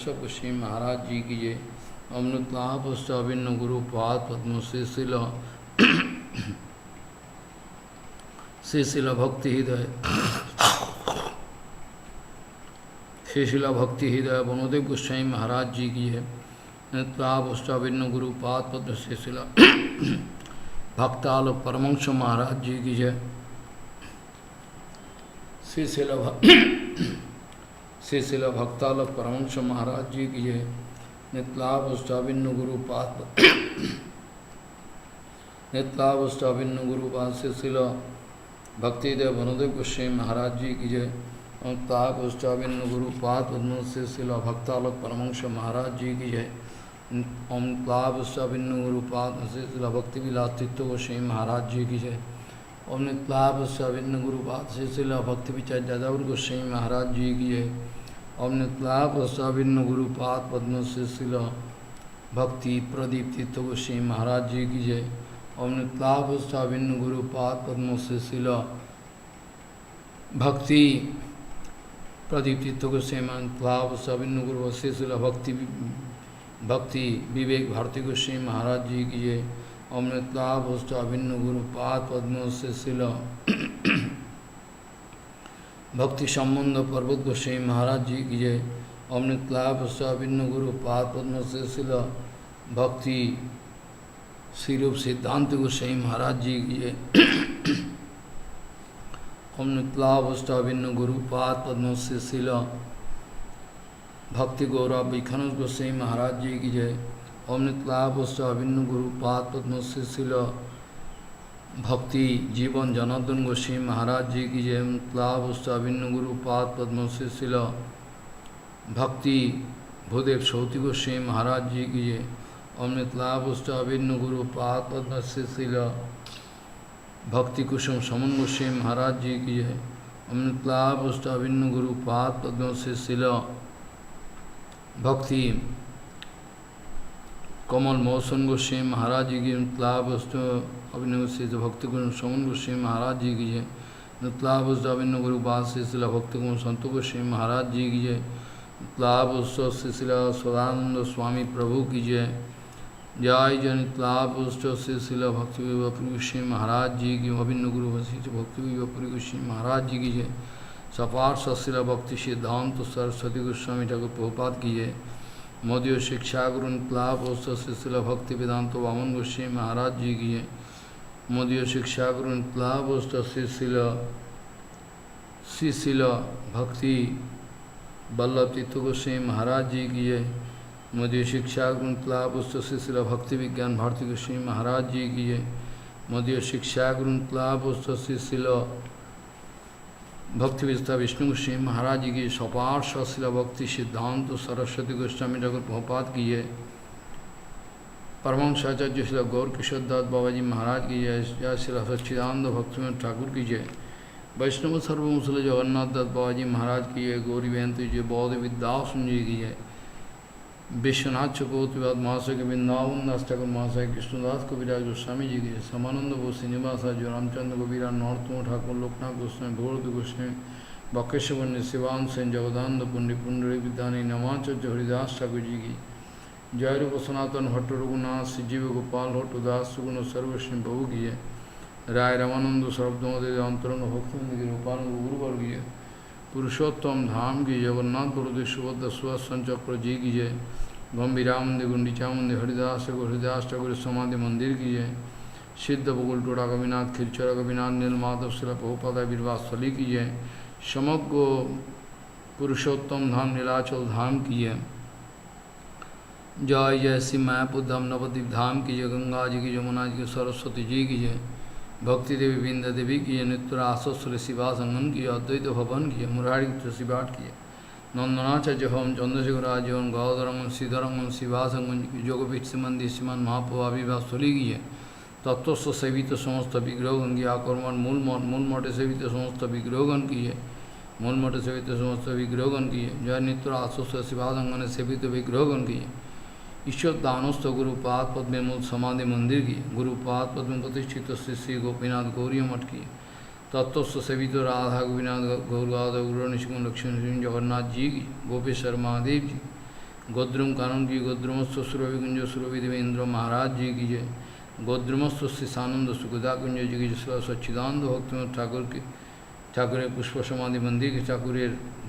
श्री महाराज जी की जय। अमृतलाभ अभिन्न गुरु पाद पद्म श्रीशिल भक्ति हृदय श्रीशिला भक्ति हृदय वनोदेव गोस्वामी महाराज जी की है। लाभ अभिन्न गुरु पाद पद्म श्रीशिला भक्ताल परमंश महाराज जी की जय। श्रीशिला भक्ताल परमंश महाराज जी की जय। नितलाभ अभिन्न गुरु पाद नितलाभ अभिन्न गुरु पाद श्रीशिला भक्ति देव वनोदेव गोस्वामी महाराज जी की जय। नितलाभ अभिन्न गुरु पाद पद्म श्रीशिला भक्ताल परमंश महाराज जी की जय। ओम नितलाभ अभिन्न गुरु पाद श्रीशिला भक्ति विलास तीर्थ गोस्वामी महाराज जी की जय। ओम नितलाभ अभिन्न गुरु पाद श्रीशिला भक्ति विचार जादव गोस्वामी महाराज जी की जय। ओम नितलाभ अभिन्न गुरु पाद पद्म श्रीशिला भक्ति प्रदीप तीर्थ गोस्वामी महाराज जी की जय। ओम नितलाभ अभिन्न गुरु पाद पद्म श्रीशिला भक्ति प्रदीप तीर्थ गोस्वामी नितलाभ अभिन्न गुरु श्रीशिला भक्ति विवेक भारती गोस्वामी महाराज जी की जय। ओम नितलाभ अभिन्न गुरु पाद पद्म श्रीशिला भक्ति संबंध पर्वत गोस्वामी महाराज जी की जय। ओम नितलाभ अभिन्न गुरु पाद पद्म श्रीशिला भक्ति श्रीरूप सिद्धांत गोस्वामी महाराज जी की जय। ओम नितलाभ अभिन्न गुरु पाद पद्म श्रीशिला भक्ति गौरव विखनुज गोस्वामी महाराज जी की जय। ओम नितलाभ अभिन्न गुरु पाद पद्म श्रीशिला भक्ति जीवन जनार्दन गोस्वामी महाराज जी की जय। नितलाभ अभिन्न गुरु पाद पद्म श्रीशिला भक्ति भूदेव सौती गोस्वामी महाराज जी की जय। ओम नितलाभ अभिन्न गुरु पाद पद्म श्रीशिला भक्ति कुसुम समन गोस्वामी महाराज जी की जय। ओम नितलाभ अभिन्न गुरु पाद पद्म श्रीशिला भक्ति कमल मौसन गोस्वामी महाराज जी की। नितलाभ अभिन्न से भक्ति गुरु समन गोस्वामी महाराज जी की जय। नितलाभ अभिन्न गुरु पाद श्रीशिला भक्ति गुरु संत गोस्वामी महाराज जी की जय। नितलाभ श्रीशिला सदानंद स्वामी प्रभु की जय। जय जय नितलाभ श्रीशिला भक्ति विभपुरी गोस्वामी महाराज जी की। अभिन्न गुरु वशिष्ठ भक्ति विभपुरी गोस्वामी महाराज जी की जय। सपाट सशिला भक्ति सिद्धांत सरस्वती गोस्वामी ठाकुर प्रभुपाद की जय। मोदी शिक्षा गुरु नितलाभ श्रीशिला भक्ति वेदांत वामन गोस्वामी महाराज जी की जय। मोदी शिक्षा गुरु नितलाभ श्रीशिला भक्ति वल्लभ तीर्थ गोस्वामी महाराज जी की जय। मोदी शिक्षा गुरु नितलाभ श्रीशिला भक्ति विज्ञान भारती गोस्वामी महाराज जी की जय। मोदी शिक्षा गुरु नितलाभ श्रीशिला भक्ति विस्तार विष्णु गोस्वामी महाराज जी की। सपाट सशिला भक्ति सिद्धांत सरस्वती गोस्वामी ठाकुर प्रभुपाद की जय। परमहंस आचार्य श्री गौर किशोर दास बाबा जी महाराज की जय। जय श्री सच्चिदानंद भक्तिविनोद ठाकुर की जय। वैष्णव सर्वमुसल जगन्नाथ दास बाबा जी महाराज की जय। गौरी बहंती जय। बौद्ध विद्यास जी की जय। विश्वनाथ चकोतिवाद महाशय के वृंदावन दास ठाकुर महाशय कृष्णदास कविराज गोस्वामी जी की। समानंद गो श्रीनिवास जो रामचंद्र गोविरा नौतम ठाकुर लोकनाथ गोस्वामी भगवत गोस्वामी बकेश्वर शिवान सेन जगदानंद पुण्य पुंडरी विद्यानी नवाचार्य हरिदास ठाकुर जी की। जय रूप सनातन भट्ट रघुनाथ श्री जीव गोपाल भट्ट दास सुगुण सर्वस्वी प्रभु की है। राय रामानंद सर्वदोदय अंतरंग भक्ति गोपाल गुरुवर की है। पुरुषोत्तम धाम की जगन्नाथ बलदेव सुभद्र सुदर्शन चक्र जी की जय। गंभीरा मंदिर गुंडीचा मंदिर हरिदास ठाकुर समाधि मंदिर की जय। सिद्ध बकुल टोड़ा कविनाथ खिरचरा कविनाथ नीलमाधव शिला प्रभुपादा बीरवासली की जय। समग्र पुरुषोत्तम धाम नीलाचल धाम की जय। जय जय श्री मायापुर धाम नवद्वीप धाम की जय। गंगा जी की यमुना जी की सरस्वती जी की जय। भक्ति देवी विंध्या देवी की जय। नित्य आश्वस्त शिवा संगम की अद्वैत भवन की मुरारी शिवाट की नंदनाचार्य होम चंद्रशेखर आजीवन गौधरंगन श्रीधरंगन शिवा संगम की जोगपीठ श्रीमंदिर श्रीमान महाप्रभाविवासली की है। तत्वस्थ सेवित समस्त विग्रहगण की आक्रमण मूल मठे सेवित समस्त विग्रहगण की है। मूल मठे सेवित समस्त विग्रहगण की है। जय नित्य आश्वस्त शिवा संगम सेवित विग्रहगण की है। ईश्वर दानस्थ गुरुपाद पद्म मूल समाधि मंदिर की। गुरुपाद पद्म प्रतिष्ठित श्री श्री गोपीनाथ गौरी मठ की। तत्वस्थ सेवित राधा गोपीनाथ गौरगाध गुरु निष्कुम लक्ष्मण जगन्नाथ जी की। गोपेश्वर महादेव जी गोद्रुम कानून की गोद्रुमस्व सुरभि कुंज सुरभि देवेंद्र महाराज जी की जय। गोद्रुमस्व शिशानंद सुखदा कुंज जी की जय। सच्चिदानंद भक्ति ठाकुर की ठाकुर पुष्प समाधि मंदिर की ठाकुर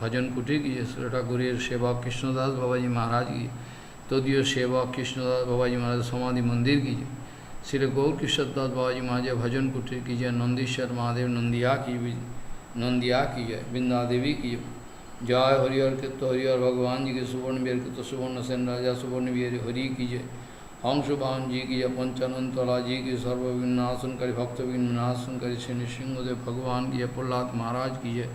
भजन कुटीर की जय। ठाकुर सेवा कृष्णदास बाबा जी महाराज की तदीय सेवा कृष्णदास बाबा जी महाराज समाधि मंदिर की जय। श्री गौर कृष्णदास बाबा जी महाराज भजन कुटीर की जय। नंदीश्वर महादेव नंदिया की जय। बिंदा देवी की जय। हरिहर कृत हरिहर भगवान जी के सुवर्ण वीर कृत सुवर्ण सेन राजा सुवर्ण वीर हरि की जय। हंसवाहन जी की जय। पंचानंद तला जी की सर्वविनाशन करी भक्त विनाशन करी श्री नृसिंहदेव भगवान की जय। प्रहलाद महाराज की जय।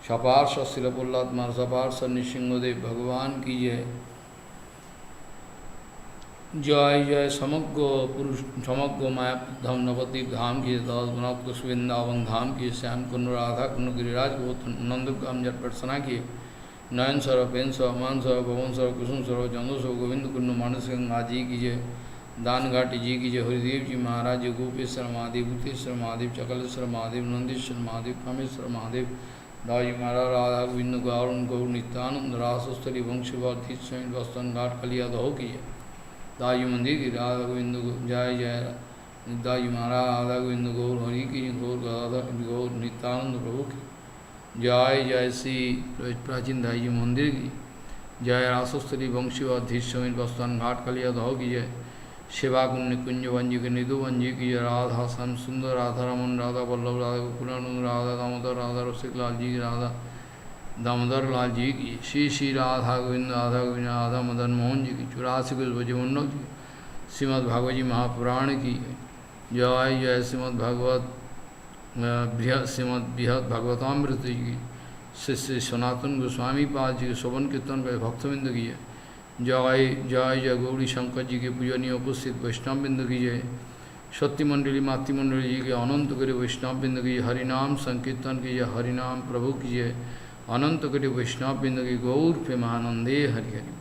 सपार्श श्री प्रहलाद महाराज सपार्श नृसिंहदेव भगवान की जय। जय जय समग्र पुरुष समग्र माया धाम नवद्वीप धाम की दास बनाप वृंदावन धाम की श्याम कुंड राधा कुंड गिरिराज नंदगाम जटपटसना की नयन सर पेन सर मान सर भवन सर कुसुम सर जंगल सर गोविंद कुंड मानस गंगा जी की जय। दान घाटी जी की जय। हरिदेव जी महाराज जी गोपेश्वर महादेव भूतेश्वर महादेव चकलेश्वर महादेव नंदीश्वर महादेव कामेश्वर महादेव दाई महाराज राधा गोविंद गौर गौर नित्यानंद रासस्थली वंशीवर्धित स्वयं वस्तन घाट कलिया दहो की जय। दाई मंदिर की राधा गोविंद जय जय। दाई महाराज राधा गोविंद गौर हरि की गौर राधा गौर नित्यानंद प्रभु की जय जय। श्री प्राचीन दाई जी मंदिर की जय। रासस्थली वंशीवर्धित स्वयं वस्तन घाट कलिया दहो की जय। सेवा कुंज कुंज वंजी के निधु वंजी की जय। राधा श्याम सुंदर राधा रमन राधा वल्लभ राधा गोकुलानंद राधा दामोदर राधा रसिक लाल जी की राधा दामोदर लाल जी की श्री श्री राधा गोविंद राधा मदन मोहन जी की 84 भजमंडल जी। श्रीमद् भागवत जी महापुराण की जय जय। श्रीमद् बृहद भागवतामृत जी की श्री श्री सनातन गोस्वामी पाद जी के शोभन कीर्तन कर भक्तबिंद की जय। जय जय जय गौरी शंकर जी के पूजनीय उपस्थित वैष्णव बिंद की जय। सत्य मंडली मातृमंडली जी के अनंत करे वैष्णव बिंद की हरिनाम संकीर्तन की जय। हरिनाम प्रभु की जय। अनंत कोटि वैष्णव बिंद की गौर प्रेमानंदे हरि हरि।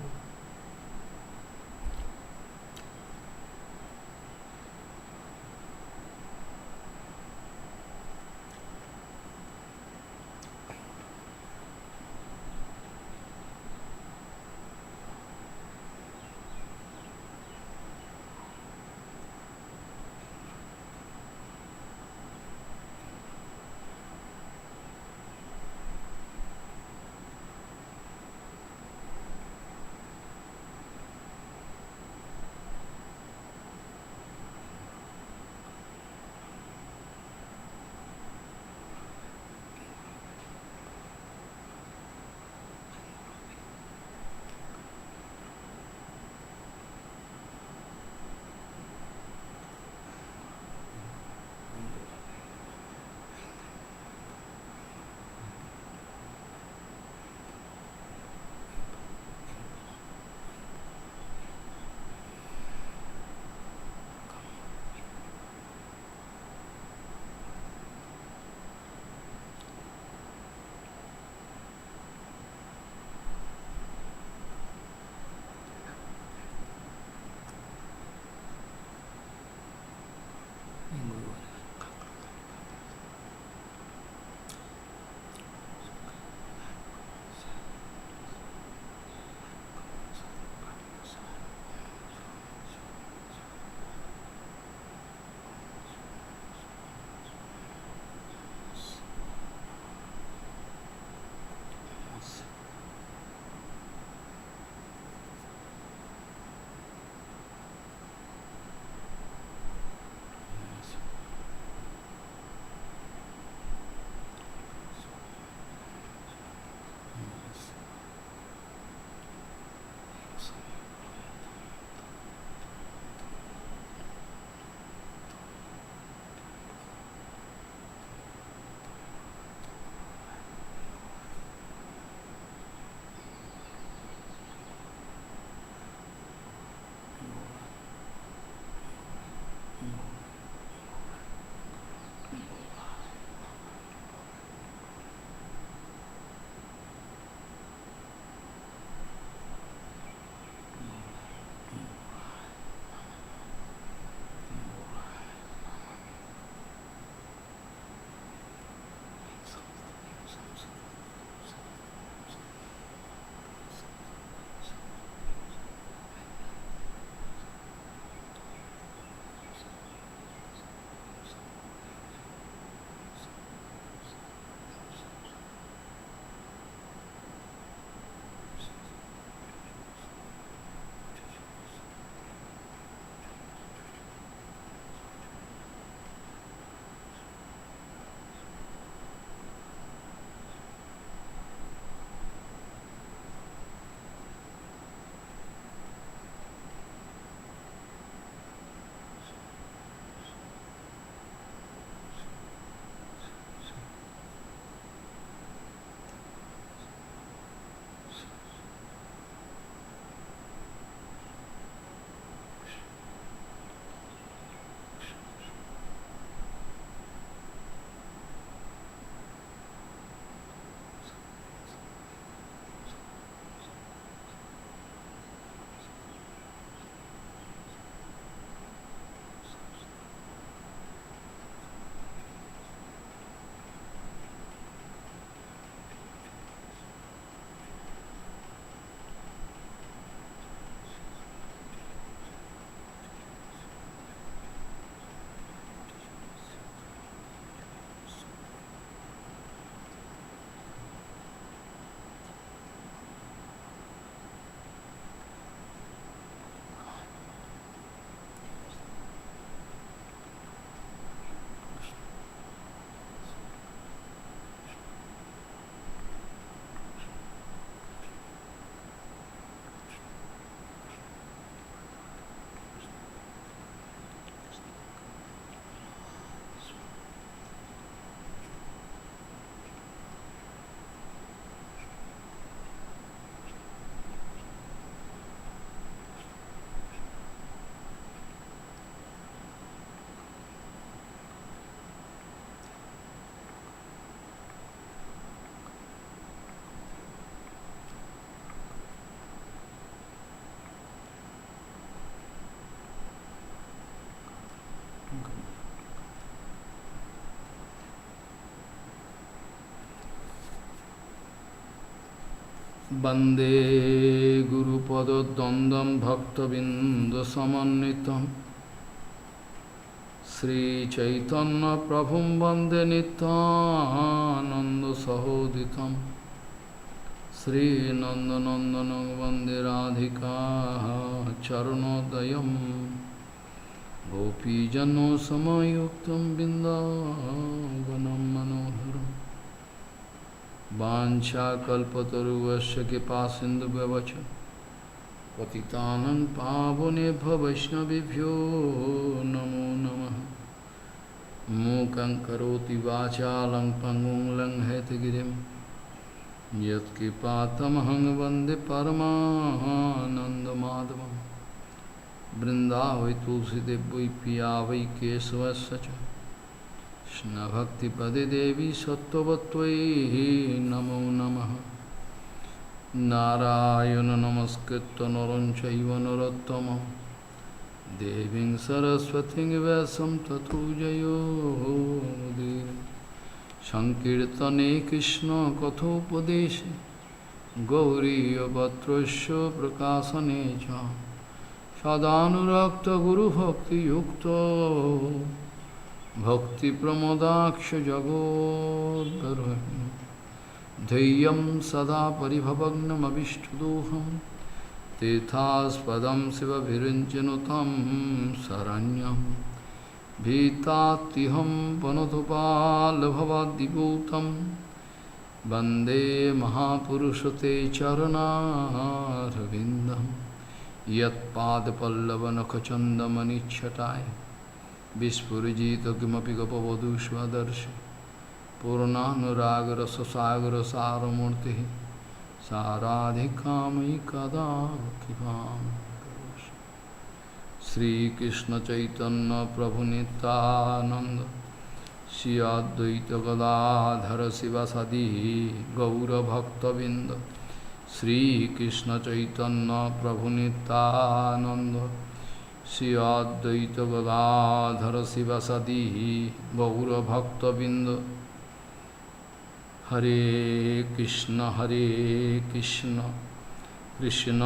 वंदे गुरुपदद्वन्द्वं भक्तबिन्दुसमन्वितं श्रीचैतन्यप्रभुं वन्दे नित्यानन्दसहोदितं श्रीनन्दनन्दनं वन्दे राधिका चरणोदयं गोपीजनसमयुक्तं बिन्दावनं मनोहरम् वाञ्छाकल्पतरुश्च कृपासिन्धुव्यवच पतितानं पावनेभ्यो वैष्णवेभ्यो नमो नमः। मूकं करोति वाचालं पङ्गुं लङ्घयतगिरिं यत्कृपातमहं वन्दे परमानन्दमाधवं। वृन्दावै तुलसीदेव वै पिया वै केशवस्य च कृष्ण भक्तिपदे देवी सत्त्ववत्त्वयि नमो नमः। नारायण नमस्कृत्य नरं चैव नरोत्तमं देवीं सरस्वतीं व्यासं ततो जयो मुदीरये। संकीर्तने कृष्ण कथोपदेशे गौरीयपत्रस्य प्रकाशने च सदानुरक्त गुरुभक्तियुक्तो भक्तिप्रमोदाक्ष जगोद्वरुण्य धैर्यं सदा परिभवग्नमभिष्टदोहं तीर्थास्पदं शिवभिरिञ्चनुतं शरण्यं भीतात्तिहं वनदुपालभवाद्दिभूतं वन्दे महापुरुषते चरणारविन्दं यत्पादपल्लवनखचन्दमनिच्छटाय विस्फुरिजित किमपि गपवधू स्वदर्शि पूर्णानुरागरससागरसारमूर्तिः साराधिकामयि कदा कृपां करोषि। श्रीकृष्णचैतन्यप्रभुनित्यानन्द श्री अद्वैत गदाधर शिवसदि गौरभक्तबिन्द। श्रीकृष्णचैतन्यप्रभुनित्यानन्द श्री अद्वैत गदाधर शिवसदि गौरभक्तबिंद। हरे कृष्ण कृष्ण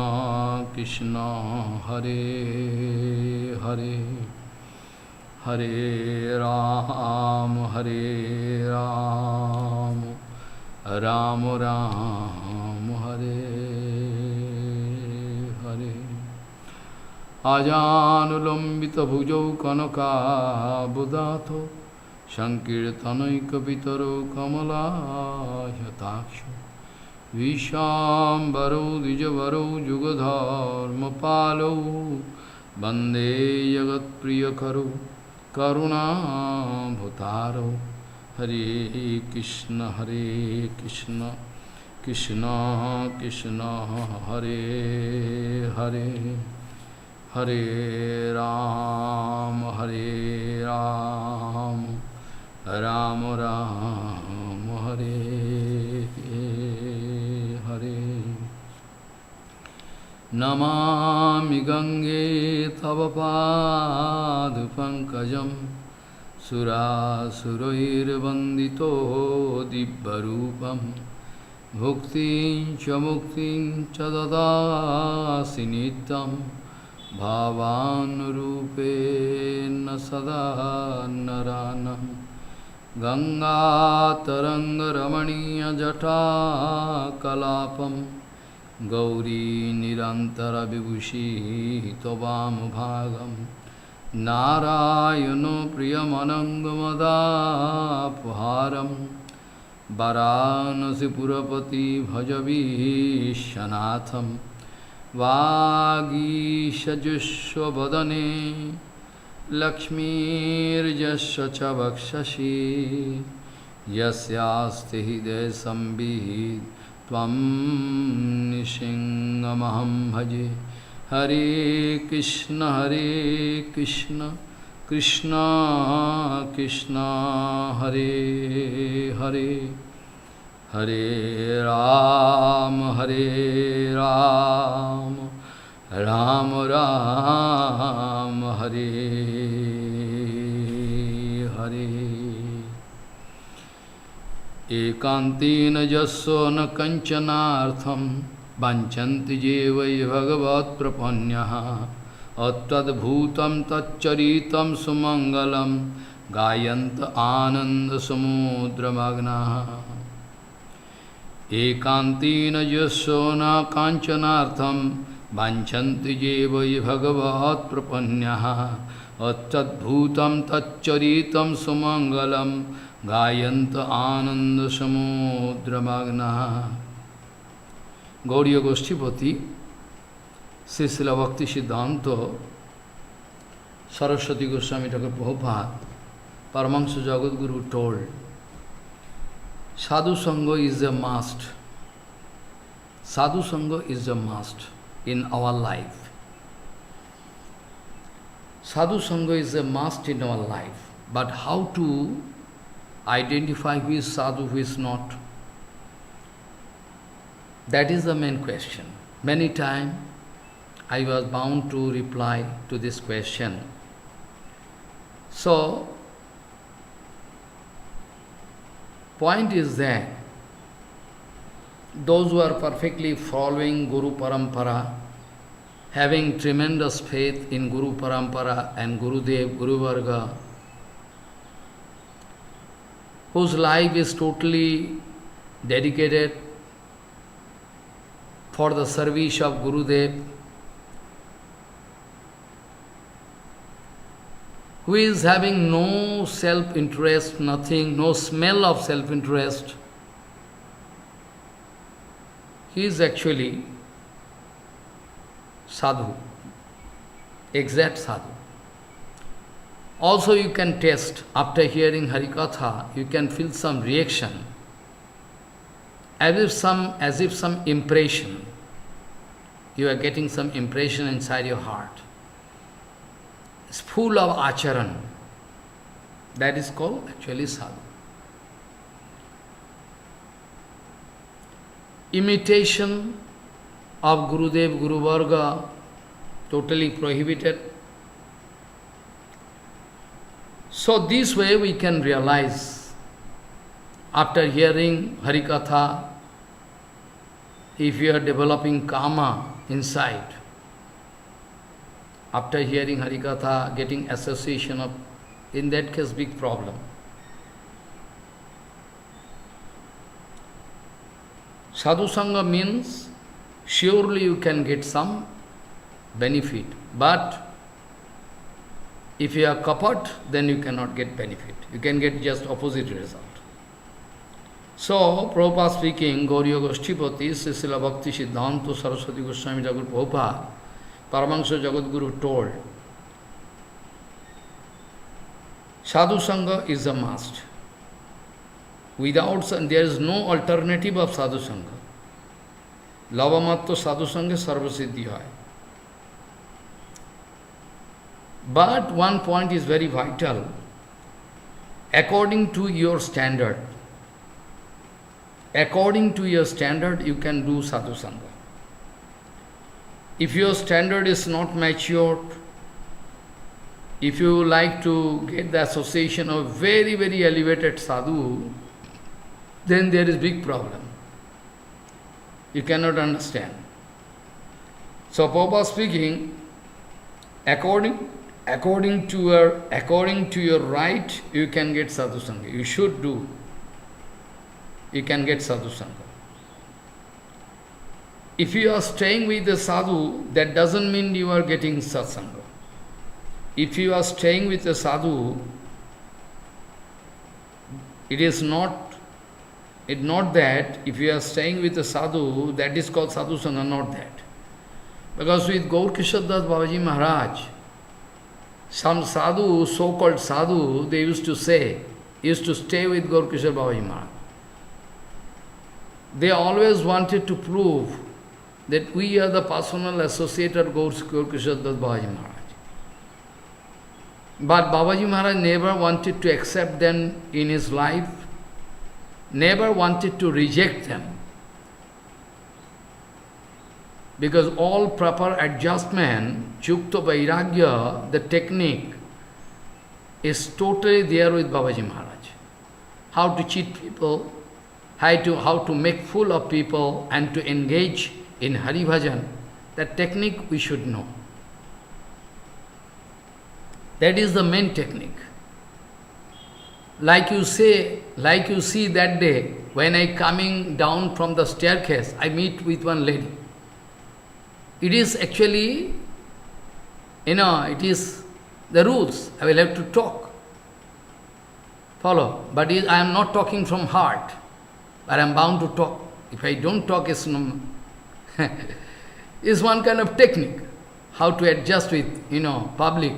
कृष्ण हरे हरे हरे राम राम राम हरे हरे। आजानुलम्बितभुजौ कनकाबुदातो संकीर्तनैकपितरो कमलायताक्षो विशाम्बरो द्विजवरो जुगधर्मपालो वन्दे जगत्प्रियकरो करुणाभुतारो। हरे कृष्ण कृष्ण कृष्ण हरे हरे हरे राम राम राम हरे हरे। नमामि गंगे तव पादपङ्कजं सुरासुरैर्वन्दितो दिव्यरूपं भुक्तिं च मुक्तिं च ददासि नित्यं भावानुरूपेण सदा नरानं। गंगातरङ्गरमणीयजटाकलापं गौरी निरन्तरविभूषी त्ववामभागं नारायणो प्रियमनङ्गमदापहारं वाराणसीपुरपति भजवीशनाथं। वागीशजुष्वदने लक्ष्मीर्यस्य च वक्षसि यस्यास्ति हृदये संवित् त्वं नृसिंहमहं भजे। हरे कृष्ण कृष्ण कृष्ण हरे हरे हरे राम राम राम हरे हरे। एकांतेन यस्यो न कंचनार्थं vanchanti je vai bhagavat prapanyaha attad bhutam taccharitam sumangalam gayanta ananda samudra magnaha ekantina yasona kanchanartham vanchanti je vai bhagavat prapanyaha attad bhutam taccharitam sumangalam gayanta ananda samudra magnaha. Gauriya Goshtipati, Srila Bhakti Siddhanta, Saraswati Goswami Thakur Prabhupada, Paramahansa Jagadguru told, Sadhu Sangha is a must. Sadhu Sangha is a must in our life. Sadhu Sangha is a must in our life. But how to identify who is sadhu, who is not? That is the main question. Many times I was bound to reply to this question. So, point is that those who are perfectly following Guru Parampara, having tremendous faith in Guru Parampara and Gurudev, Guru Varga, whose life is totally dedicated for the service of Gurudev, who is having no self-interest, nothing, no smell of self-interest, he is actually sadhu, exact sadhu. Also you can test, after hearing HariKatha, you can feel some reaction, as if some impression. You are getting some impression inside your heart. It's full of acharan. That is called actually sadhu. Imitation of Gurudev, Guru Varga, totally prohibited. So this way we can realize, after hearing HariKatha, if you are developing karma inside, after hearing HariKatha, getting association of, in that case, big problem. Sadhu Sangha means, surely you can get some benefit, but if you are kapat, then you cannot get benefit. You can get just opposite result. So, Prabhupada speaking, Gauriya Goshtipati, Srila Bhakti Siddhanta Saraswati Goswami Thakur Prabhupada, Paramahansa Jagadguru told, Sadhu Sangha is a must. Without, there is no alternative of Sadhu Sangha. Lavamatto Sadhu Sangha Sarvasiddhi hai. But one point is very vital. According to your standard, you can do sadhu sangha. If your standard is not matured, if you like to get the association of very, very elevated sadhu, then there is big problem. You cannot understand. So Prabhupada speaking, according to your right, you can get sadhu sangha. You should do. You can get sadhu sangha. If you are staying with the sadhu, that doesn't mean you are getting satsanga. If you are staying with the sadhu, it is not that. If you are staying with the sadhu, that is called sadhu sangha, not that. Because with Gaur Kishore Das Babaji Maharaj, some sadhu, so-called sadhu, they used to stay with Gaur Kishore Babaji Maharaj. They always wanted to prove that we are the personal associate of Gaur Kishore Das Babaji Maharaj. But Babaji Maharaj never wanted to accept them in his life, never wanted to reject them. Because all proper adjustment, Yukta Vairagya, the technique, is totally there with Babaji Maharaj. How to cheat people, how to make fool of people and to engage in Hari Bhajan, that technique we should know. That is the main technique. Like you see that day, when I coming down from the staircase, I meet with one lady. It is actually, it is the rules. I will have to talk. Follow. But I am not talking from heart. But I am bound to talk. If I don't talk, it's one kind of technique. How to adjust with, public.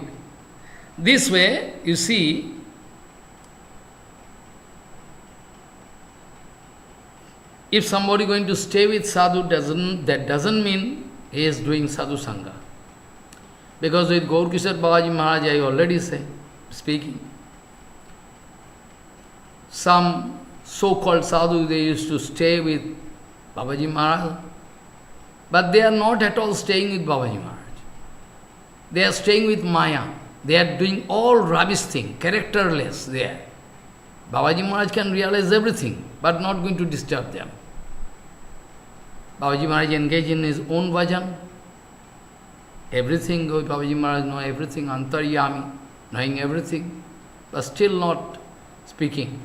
This way, you see, if somebody going to stay with sadhu, that doesn't mean he is doing sadhu sangha. Because with Gaur Kishore Babaji Maharaj, I already say, speaking, some so-called sadhu, they used to stay with Babaji Maharaj, but they are not at all staying with Babaji Maharaj. They are staying with Maya. They are doing all rubbish thing, characterless there. Babaji Maharaj can realize everything, but not going to disturb them. Babaji Maharaj engaged in his own bhajan. Everything, Babaji Maharaj know everything, Antaryami, knowing everything, but still not speaking.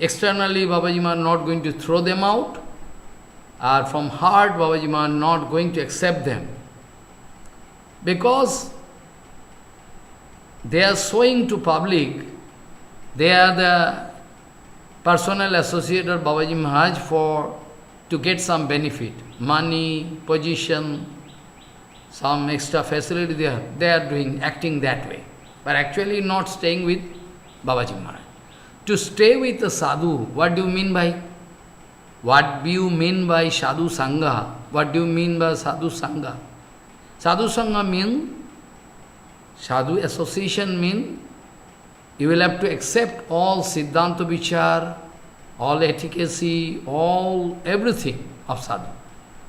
Externally, Babaji Maharaj not going to throw them out, or from heart, Babaji Maharaj not going to accept them. Because they are showing to public, they are the personal associate of Babaji Maharaj to get some benefit, money, position, some extra facility they are doing, acting that way. But actually not staying with Babaji Maharaj. To stay with the sadhu, what do you mean by? What do you mean by sadhu sangha? What do you mean by sadhu sangha? Sadhu sangha means, sadhu association means, you will have to accept all Siddhanta Vichar, all efficacy, everything of sadhu.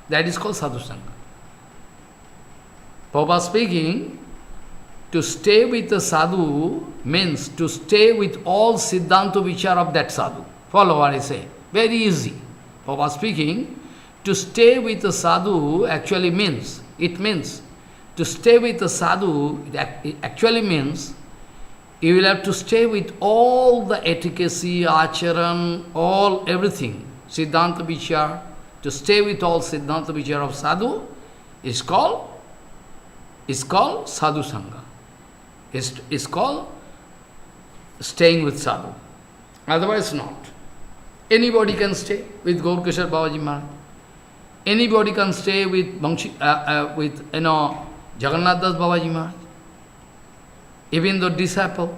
That is called sadhu sangha. Prabhupada speaking, to stay with the sadhu means to stay with all Siddhanta Vichar of that sadhu. Follow what I say. Very easy. Prabhupada speaking, to stay with the sadhu actually means, to stay with the sadhu, it actually means, you will have to stay with all the efficacy, acharan, everything, Siddhanta Vichar. To stay with all Siddhanta Vichar of sadhu is called sadhu sangha. Is called staying with sadhu. Otherwise not. Anybody can stay with Gaur Kishore Babaji Maharaj. Anybody can stay with Jagannath Das Babaji Maharaj. Even the disciple,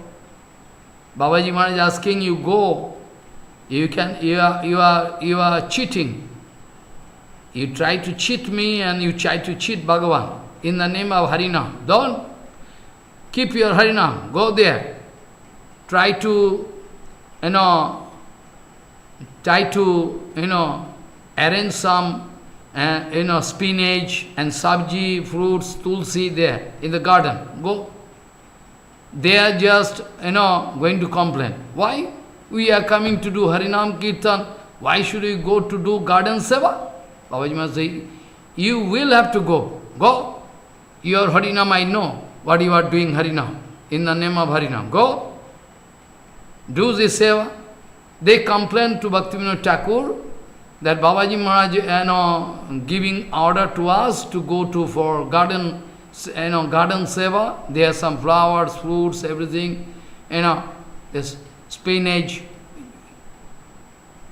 Babaji Maharaj is asking you, go, you are cheating. You try to cheat me and you try to cheat Bhagavan in the name of Harinam. Don't keep your Harinam, go there. Try to arrange some spinach and sabji, fruits, tulsi there in the garden. Go. They are just, going to complain. Why? We are coming to do Harinam Kirtan. Why should we go to do garden seva? Babaji Maharaj say, you will have to go. Go. Your Harinam, I know what you are doing Harinam. In the name of Harinam. Go. Do this seva. They complain to Bhaktivinoda Thakur that Babaji Maharaj, giving order to us to go for garden seva. There are some flowers, fruits, everything. This spinach,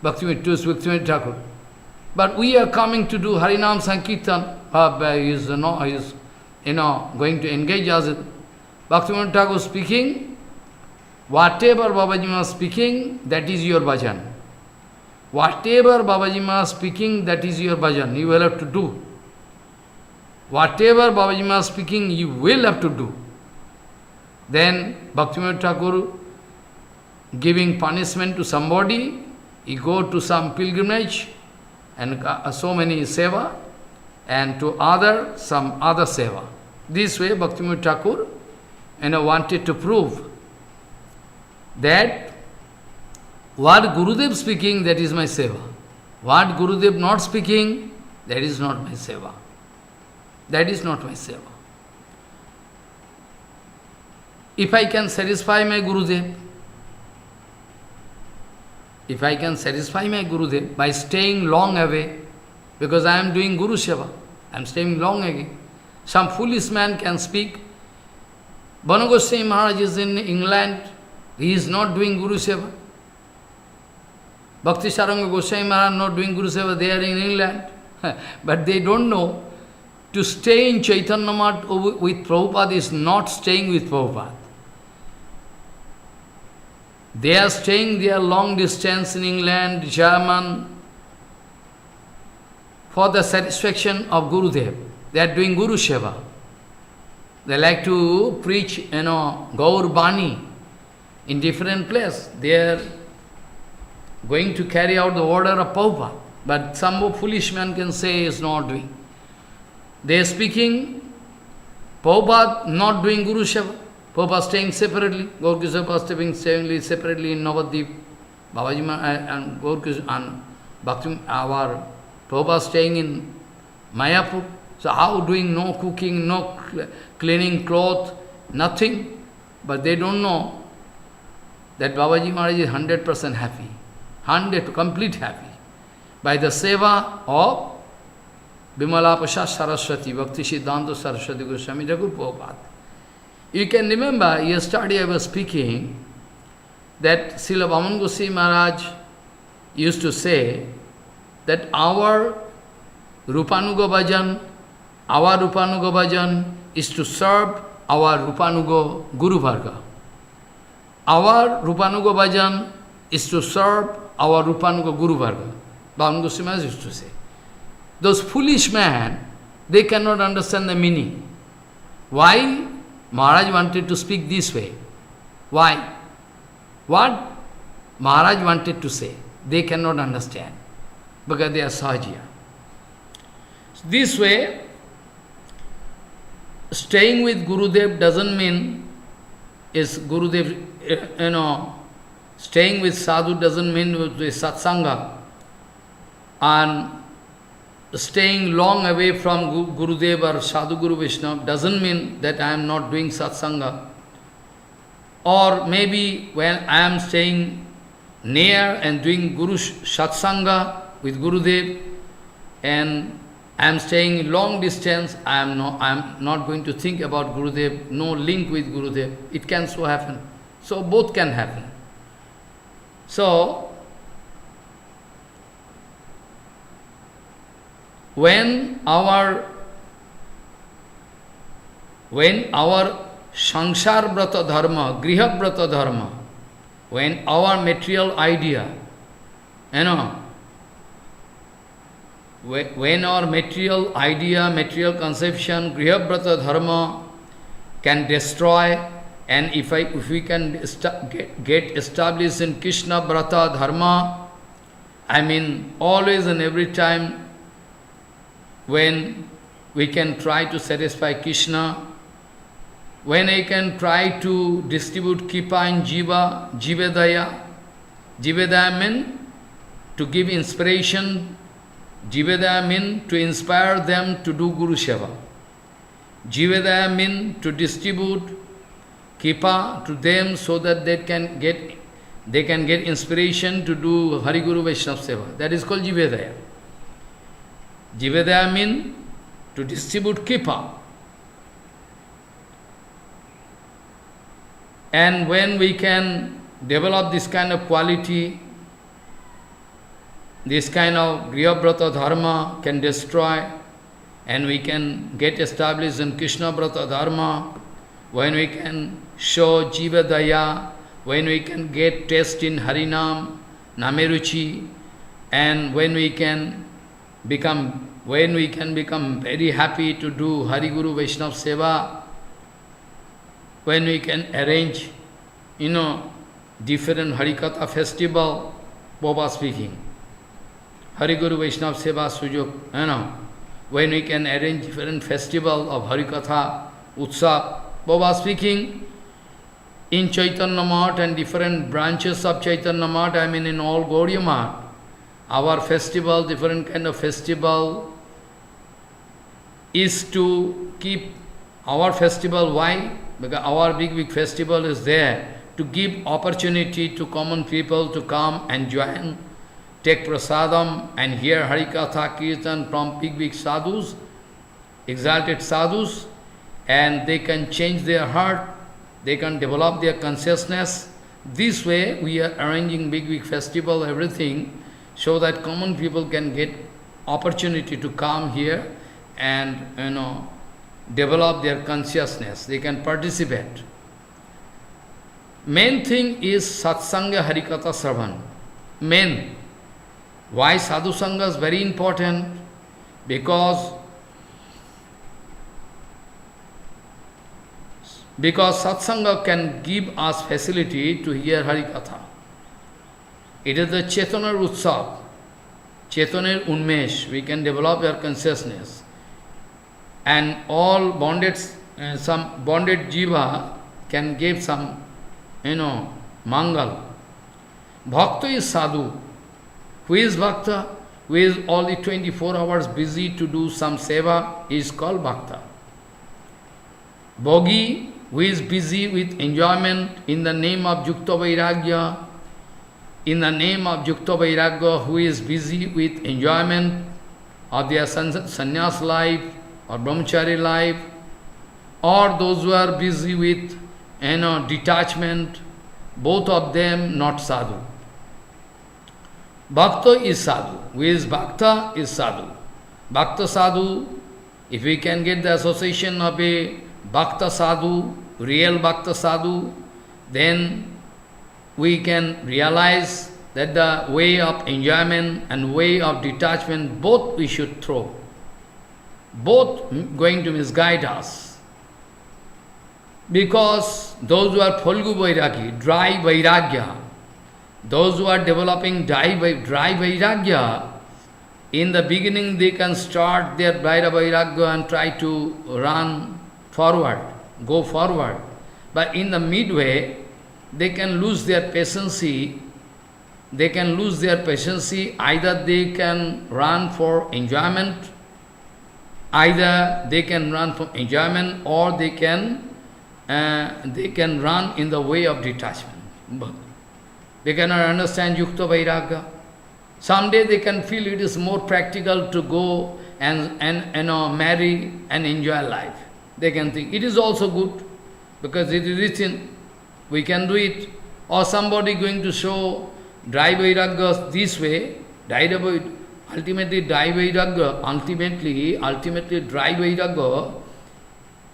Bhaktivinoda Thakur. But we are coming to do Harinam Sankirtan. He is going to engage us. Bhaktivinoda Thakur speaking, whatever Babaji Maharaj speaking, that is your bhajan. Whatever Babaji Maharaj speaking, that is your bhajan. You will have to do. Whatever Babaji Maharaj speaking, you will have to do. Then Bhaktivinoda Thakur giving punishment to somebody, he go to some pilgrimage and so many seva, and to some other seva. This way Bhaktivinoda Thakur wanted to prove that what Gurudev speaking, that is my seva. What Gurudev not speaking, that is not my seva. That is not my seva. If I can satisfy my Gurudev, by staying long away, because I am doing Guru Seva, I am staying long away. Some foolish man can speak. Bhanu Goswami Maharaj is in England, he is not doing Guru Seva. Bhakti Saranga Goswami Maharaj not doing Guru Seva, they are in England. But they don't know, to stay in Chaitanya Math with Prabhupada is not staying with Prabhupada. They are staying their long distance in England, German, for the satisfaction of Gurudev. They are doing Guru Seva. They like to preach, Gaur Bani in different place. They are going to carry out the order of Prabhupada. But some foolish man can say is not doing. They are speaking, Prabhupada not doing Guru Seva. Prabhupada staying separately, Gaur Kishora staying separately in Navadvip. Babaji and Gaur Kishora and Bhakti, our Prabhupada staying in Mayapur. So how doing no cooking, no cleaning cloth, nothing. But they don't know that Babaji Maharaj is 100% happy, complete happy, by the seva of Bimala Pasha Saraswati, Bhakti Siddhanta Saraswati Goswami Thakur Prabhupada. You can remember, yesterday I was speaking that Srila Vaman Goswami Maharaj used to say that our Rupanuga Bhajan is to serve our Rupanuga Guru Varga. Our Rupanuga Bhajan is to serve our Rupanuga Guru Varga. Vaman Goswami Maharaj used to say. Those foolish men, they cannot understand the meaning. Why Maharaj wanted to speak this way? Why? What Maharaj wanted to say, they cannot understand, because they are Sahajya. This way, staying with Gurudev doesn't mean, is Gurudev, staying with Sadhu doesn't mean with Satsanga. And staying long away from Gurudev or Sadhu Guru Vaishnava doesn't mean that I am not doing satsanga. Or maybe when I am staying near and doing Guru satsanga with Gurudev and I am staying long distance, I am not going to think about Gurudev, no link with Gurudev. It can so happen. So both can happen. So, when our Sangsar Brata Dharma, Griha Brata Dharma, when our material idea, when our material idea, material conception, Griha Brata Dharma can destroy, and if we can get established in Krishna Brata Dharma, I mean always and every time, when we can try to satisfy Krishna, when I can try to distribute Kripa in Jiva, Jivedaya. Jivedaya means to give inspiration, Jivedaya means to inspire them to do Guru Seva. Jivedaya means to distribute Kripa to them so that they can get inspiration to do Hari Guru Vaishnava Seva. That is called Jivedaya. Jivedaya means to distribute Kripa. And when we can develop this kind of quality, this kind of Griyabrata Dharma can destroy, and we can get established in Krishna Brata Dharma, when we can show Jiva Daya, when we can get taste in Harinam, Nameruchi, and when we can become very happy to do Hari Guru Vaishnava Seva, when we can arrange, different HariKatha festival, Baba speaking, Hari Guru Vaishnava Seva Sujok, when we can arrange different festival of HariKatha, Utsav, Baba speaking, in Chaitanya Math and different branches of Chaitanya Math, I mean in all Gaudiya Math, our festival, different kind of festival, is to keep our festival. Why? Because our big festival is there to give opportunity to common people to come and join, take prasadam and hear Harikatha Kirtan from big sadhus, exalted sadhus, and they can change their heart, they can develop their consciousness. This way we are arranging big festival, everything, so that common people can get opportunity to come here and develop their consciousness. They can participate. Main thing is satsanga harikatha sarvan. Main. Why sadhu sangha is very important? Because satsanga can give us facility to hear Harikatha. It is the Chetana Utsav, Chetana Unmesh. We can develop our consciousness. And all bonded, some bonded jiva can give some, mangal. Bhakta is sadhu. Who is bhakta? Who is all the 24 hours busy to do some seva is called bhakta. Bhogi, who is busy with enjoyment in the name of Yukta Vairagya, in the name of Yukta Vairagya, who is busy with enjoyment of their sannyas life or brahmachari life, or those who are busy with detachment, both of them not sadhu. Bhakta is sadhu. Who is bhakta is sadhu. Bhakta sadhu, if we can get the association of a bhakta sadhu, real bhakta sadhu, then we can realize that the way of enjoyment and way of detachment, both we should throw. Both going to misguide us. Because those who are Phalgu Vairagi, dry Vairagya, those who are developing dry Vairagya, in the beginning they can start their dry Vairagya and try to run forward, go forward. But in the midway, they can lose their patience. They can lose their patience. Either they can run for enjoyment, or they can run in the way of detachment. They cannot understand Yukta Vairagya. Someday they can feel it is more practical to go and marry and enjoy life. They can think it is also good because it is written, we can do it. Or somebody going to show dry Vairagya this way, ultimately dry Vairagya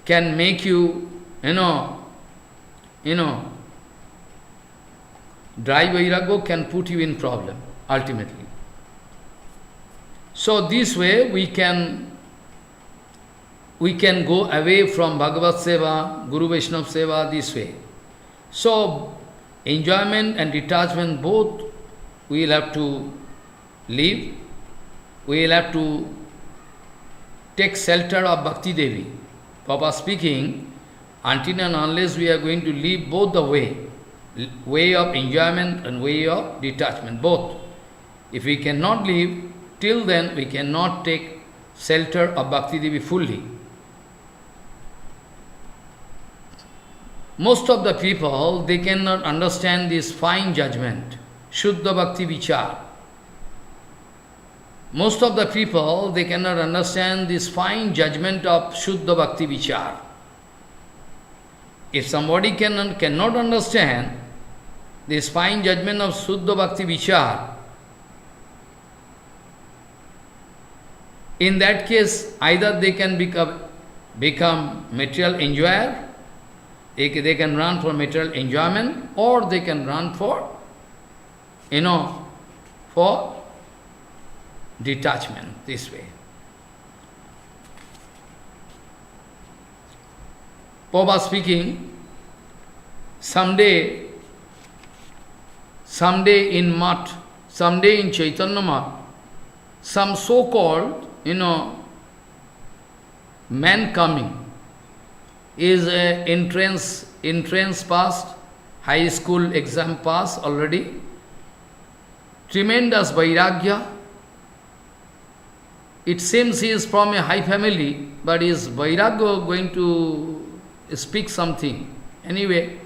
can make you, dry Vairagya can put you in problem, ultimately. So this way we can go away from Bhagavad Seva, Guru Vaishnava Seva, this way. So enjoyment and detachment both we will have to leave. We will have to take shelter of Bhakti Devi. Papa speaking, until and unless we are going to leave both the way of enjoyment and way of detachment, both. If we cannot leave, till then we cannot take shelter of Bhakti Devi fully. Most of the people, they cannot understand this fine judgment, Shuddha Bhakti Vichar. Most of the people, they cannot understand this fine judgment of Shuddha Bhakti Vichar. If somebody cannot understand this fine judgment of Shuddha Bhakti Vichar, in that case, either they can become material enjoyer, they can run for material enjoyment, or they can run for, for detachment, this way. Papa speaking, someday in Math, someday in Chaitanya Math, some so-called, man coming, is a entrance passed, high school exam passed already, tremendous Vairagya, it seems he is from a high family, but is Vairagya going to speak something. Anyway,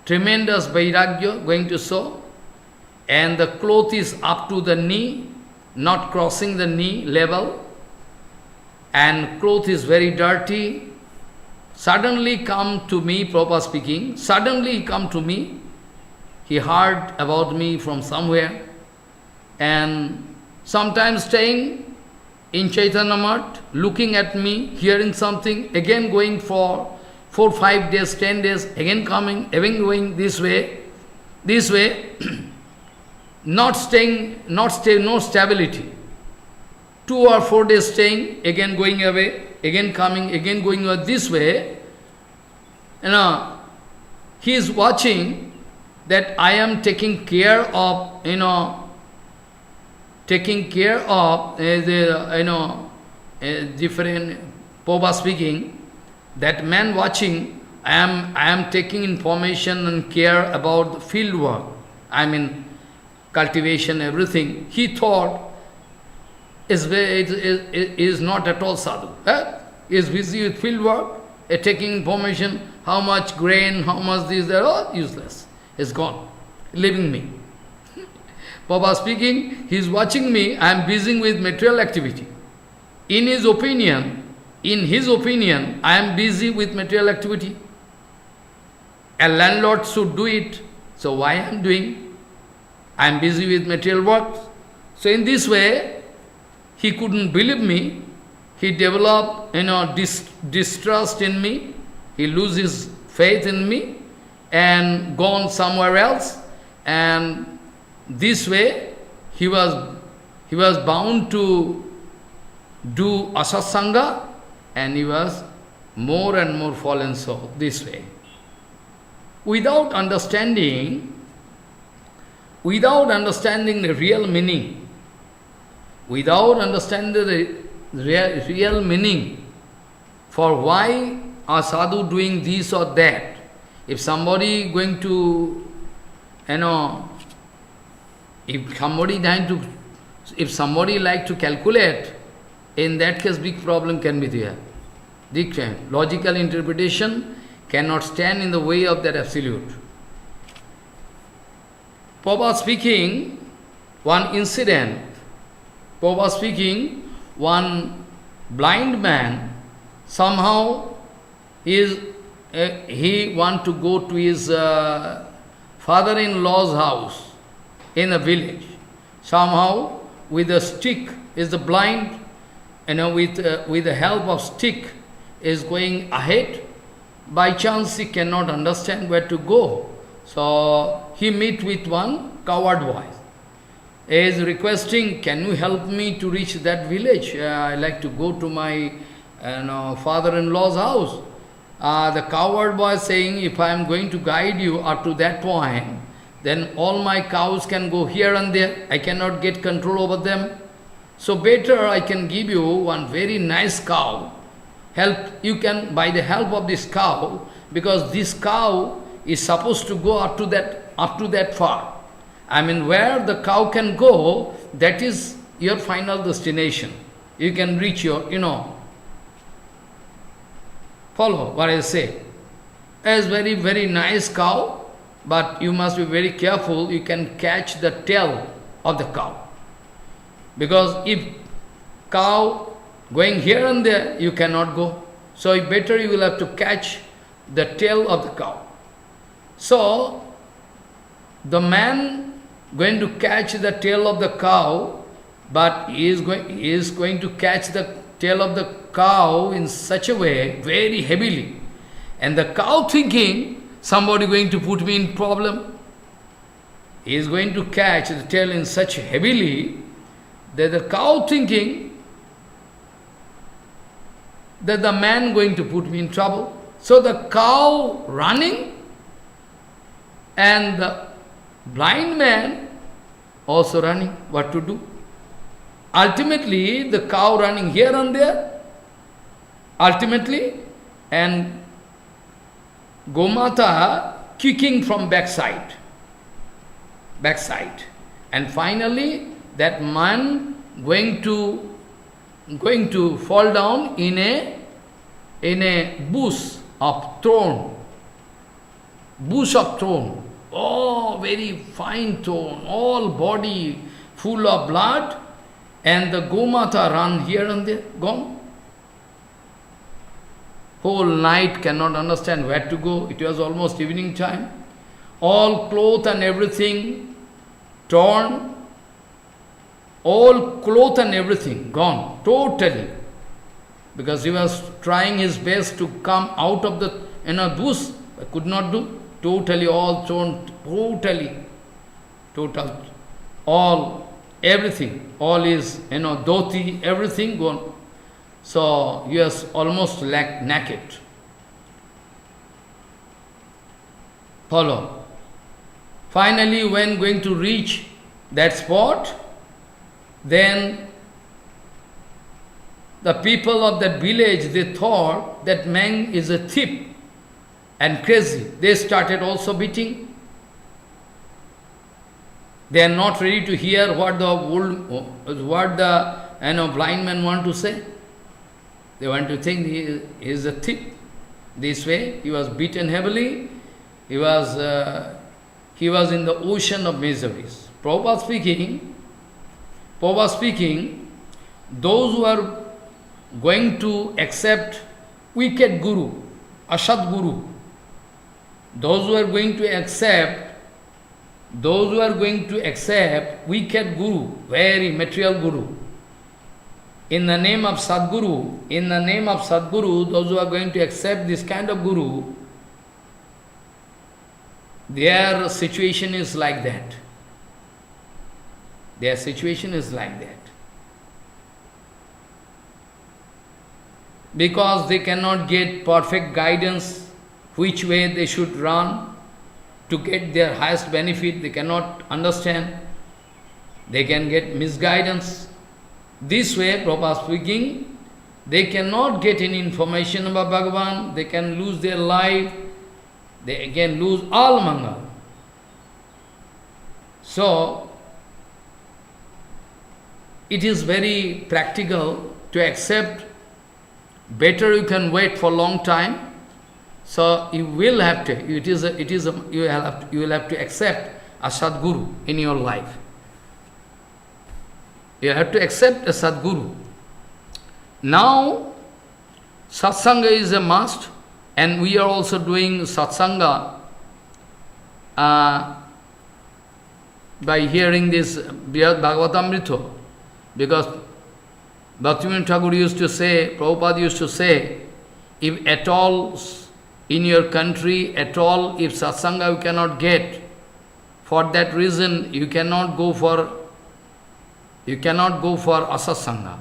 tremendous Vairagya going to show, and the cloth is up to the knee, not crossing the knee level, and cloth is very dirty. Suddenly come to me, Prabhupada speaking, suddenly he come to me, he heard about me from somewhere, and sometimes staying in Chaitanya Math, looking at me, hearing something, again going for 4, 5 days, 10 days, again coming, again going this way, not staying, no stability. 2 or 4 days staying, again going away, again coming, again going this way. He is watching that I am taking care of, different, Prabhupada speaking, that man watching, I am taking information and care about the field work, cultivation, everything. He thought, is not at all sadhu. He is busy with field work, taking information, how much grain, how much this, that, all useless. Is gone, leaving me. Prabhupada speaking, he is watching me, I am busy with material activity. In his opinion, I am busy with material activity. A landlord should do it, so why I am doing? I am busy with material work. So in this way, he couldn't believe me. He developed, distrust in me. He loses faith in me and gone somewhere else. And this way, he was bound to do asatsanga, and he was more and more fallen soul this way. Without understanding the real meaning, real meaning for why a sadhu doing this or that. If somebody going to, if somebody like to calculate, in that case big problem can be there. Logical interpretation cannot stand in the way of that absolute. Prabhupada speaking, one incident, one blind man, somehow he want to go to his father-in-law's house in a village. Somehow, with a stick, is the blind, with the help of stick, is going ahead. By chance, he cannot understand where to go. So, he meet with one coward boy. He is requesting, can you help me to reach that village? I like to go to my father-in-law's house. The coward boy saying, if I am going to guide you up to that point, then all my cows can go here and there. I cannot get control over them. So better I can give you one very nice cow. You can, by the help of this cow, because this cow is supposed to go up to that far. Where the cow can go, that is your final destination. You can reach your, follow what I say. It's very, very nice cow, but you must be very careful, you can catch the tail of the cow. Because if cow going here and there, you cannot go. So better you will have to catch the tail of the cow. So, the man going to catch the tail of the cow, but he is going to catch the tail of the cow in such a way, very heavily. And the cow thinking, somebody going to put me in problem. He is going to catch the tail in such heavily, that the cow thinking that the man going to put me in trouble. So the cow running, and the blind man also running. What to do? Ultimately, the cow running here and there, and Gomata kicking from backside. And finally, that man going to fall down in a bush of thorn. Bush of thorn. Oh, very fine thorn, all body full of blood, and the Gomata run here and there, gone. Whole night cannot understand where to go. It was almost evening time. All cloth and everything torn. All cloth and everything gone, totally. Because he was trying his best to come out of the bush, but could not do. Totally all torn, total, all, everything, all is, dhoti, everything gone. So he was almost like naked. Follow. Finally, when going to reach that spot, then the people of that village, they thought that man is a thief and crazy. They started also beating. They are not ready to hear what the blind man want to say. They want to think he is a thief. This way, he was beaten heavily. He was in the ocean of miseries. Prabhupada speaking, those who are going to accept wicked guru, asad guru, those who are going to accept wicked guru, very material guru, in the name of Sadguru, those who are going to accept this kind of guru, their situation is like that. Their situation is like that. Because they cannot get perfect guidance, which way they should run to get their highest benefit, they cannot understand. They can get misguidance. This way, Prabhupada speaking, they cannot get any information about Bhagavan, they can lose their life, they can lose all Mangal. So, it is very practical to accept. Better you can wait for a long time. So you will have to. You will have to accept a Sadguru in your life. You have to accept a Sadguru. Now, Satsanga is a must, and we are also doing Satsanga by hearing this Brihad Bhagavatamrita, because Bhaktivinoda Thakur used to say, Prabhupada used to say, if at all in your country, at all, if satsanga you cannot get, for that reason you cannot go for asatsanga.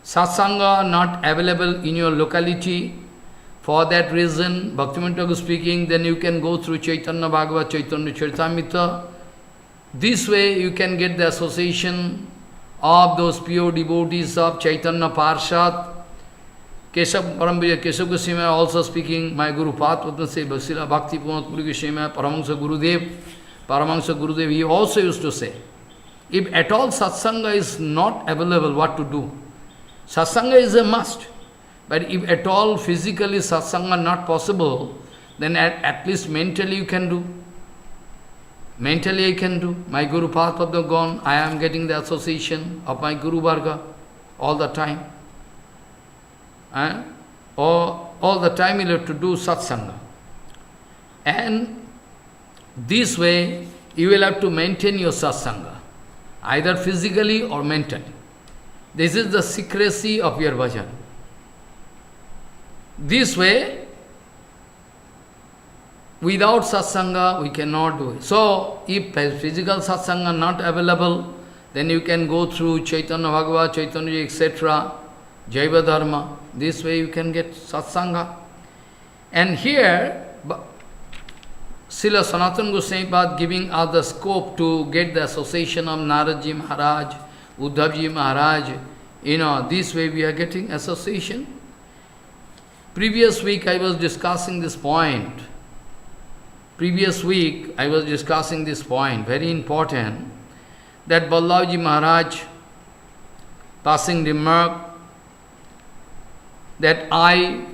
Satsanga not available in your locality. For that reason, Bhaktivinoda Thakur speaking, then you can go through Chaitanya Bhagavad, Chaitanya Charitamrita. This way you can get the association of those pure devotees of Chaitanya Parshad. Keshav Paramvijaya, Keshav Goswami also speaking, my Guru Patvatma say, Vasila Bhakti Punat Puri Goswami, Paramahansa Gurudev, he also used to say, if at all satsanga is not available, what to do? Satsanga is a must. But if at all physically satsanga not possible, then at least mentally you can do. Mentally I can do. My Guru Padma gone, I am getting the association of my Guru Varga all the time. All the time you have to do satsanga. And this way you will have to maintain your satsanga, either physically or mentally. This is the secrecy of your bhajan. This way, without satsanga, we cannot do it. So, if physical satsanga not available, then you can go through Chaitanya Bhagavad, Chaitanya, etc., Jaiva Dharma. This way you can get satsanga. And here, Srila Sanatana Goswami Pad giving us the scope to get the association of Naradji Maharaj, Uddhavji Maharaj. This way we are getting association. Previous week I was discussing this point. Very important, that Ballabji Maharaj passing remark that I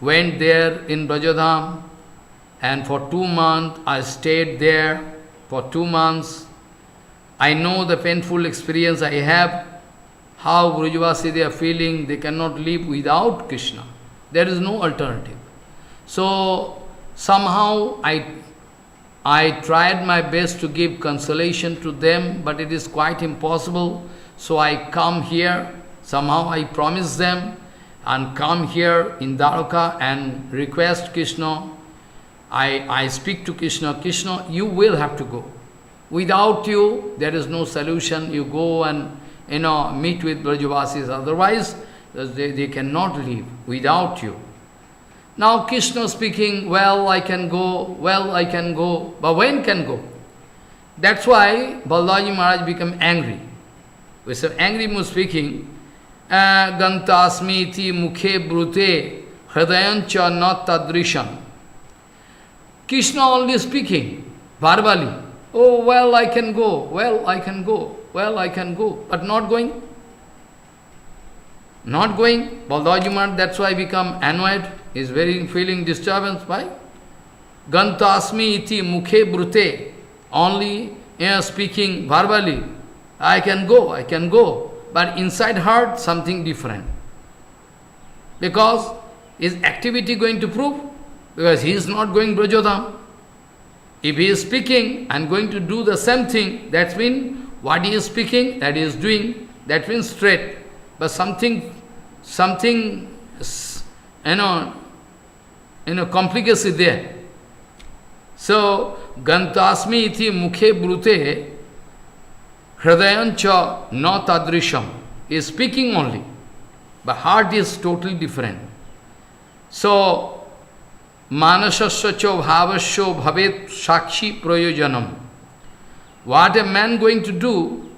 went there in Brajadham and for 2 months I stayed there for 2 months. I know the painful experience I have, how Brajavasi they are feeling, they cannot live without Krishna. There is no alternative. So somehow I tried my best to give consolation to them, but it is quite impossible. So I come here, somehow I promise them, and come here in Dwarka and request Krishna. I speak to Krishna, Krishna, you will have to go. Without you, there is no solution. You go and meet with Brajavasis, otherwise they cannot live without you. Now Krishna speaking, well, I can go, but when can go? That's why Baldaji Maharaj became angry. With some angry mood speaking, Gantasmiti mukhe brute hridayancha na tadrisham. Krishna only speaking, verbally. Oh, well, I can go, but not going. Not going. Baldaji Maharaj, that's why become annoyed. He is very feeling disturbance. Why? Gantasmi iti mukhe brute. Only speaking verbally. I can go. But inside heart, something different. Because is activity going to prove? Because he is not going Brajodham. If he is speaking and going to do the same thing, that means what he is speaking, that he is doing, that means straight. But something, complicacy there. So, Gantasmi iti mukhe brute hridayancha na tadrisham. He is speaking only, but heart is totally different. So, manasasya cho bhavasya bhavet sakshi prayojanam. What a man going to do,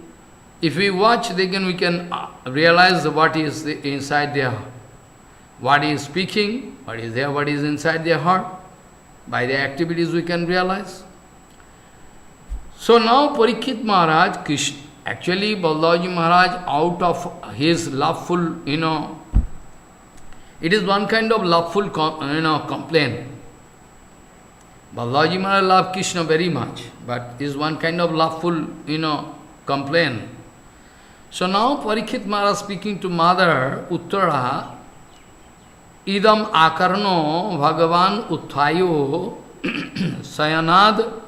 if we watch, we can realize what is inside their heart. What is speaking, what is there, what is inside their heart. By the activities we can realize. So now Parikshit Maharaj, actually Baldaji Maharaj, out of his loveful, it is one kind of loveful complaint. Baldaji Maharaj loved Krishna very much, but is one kind of loveful, complaint. So now Parikshit Maharaj speaking to Mother Uttara, idam akarno bhagavan utthayo sayanad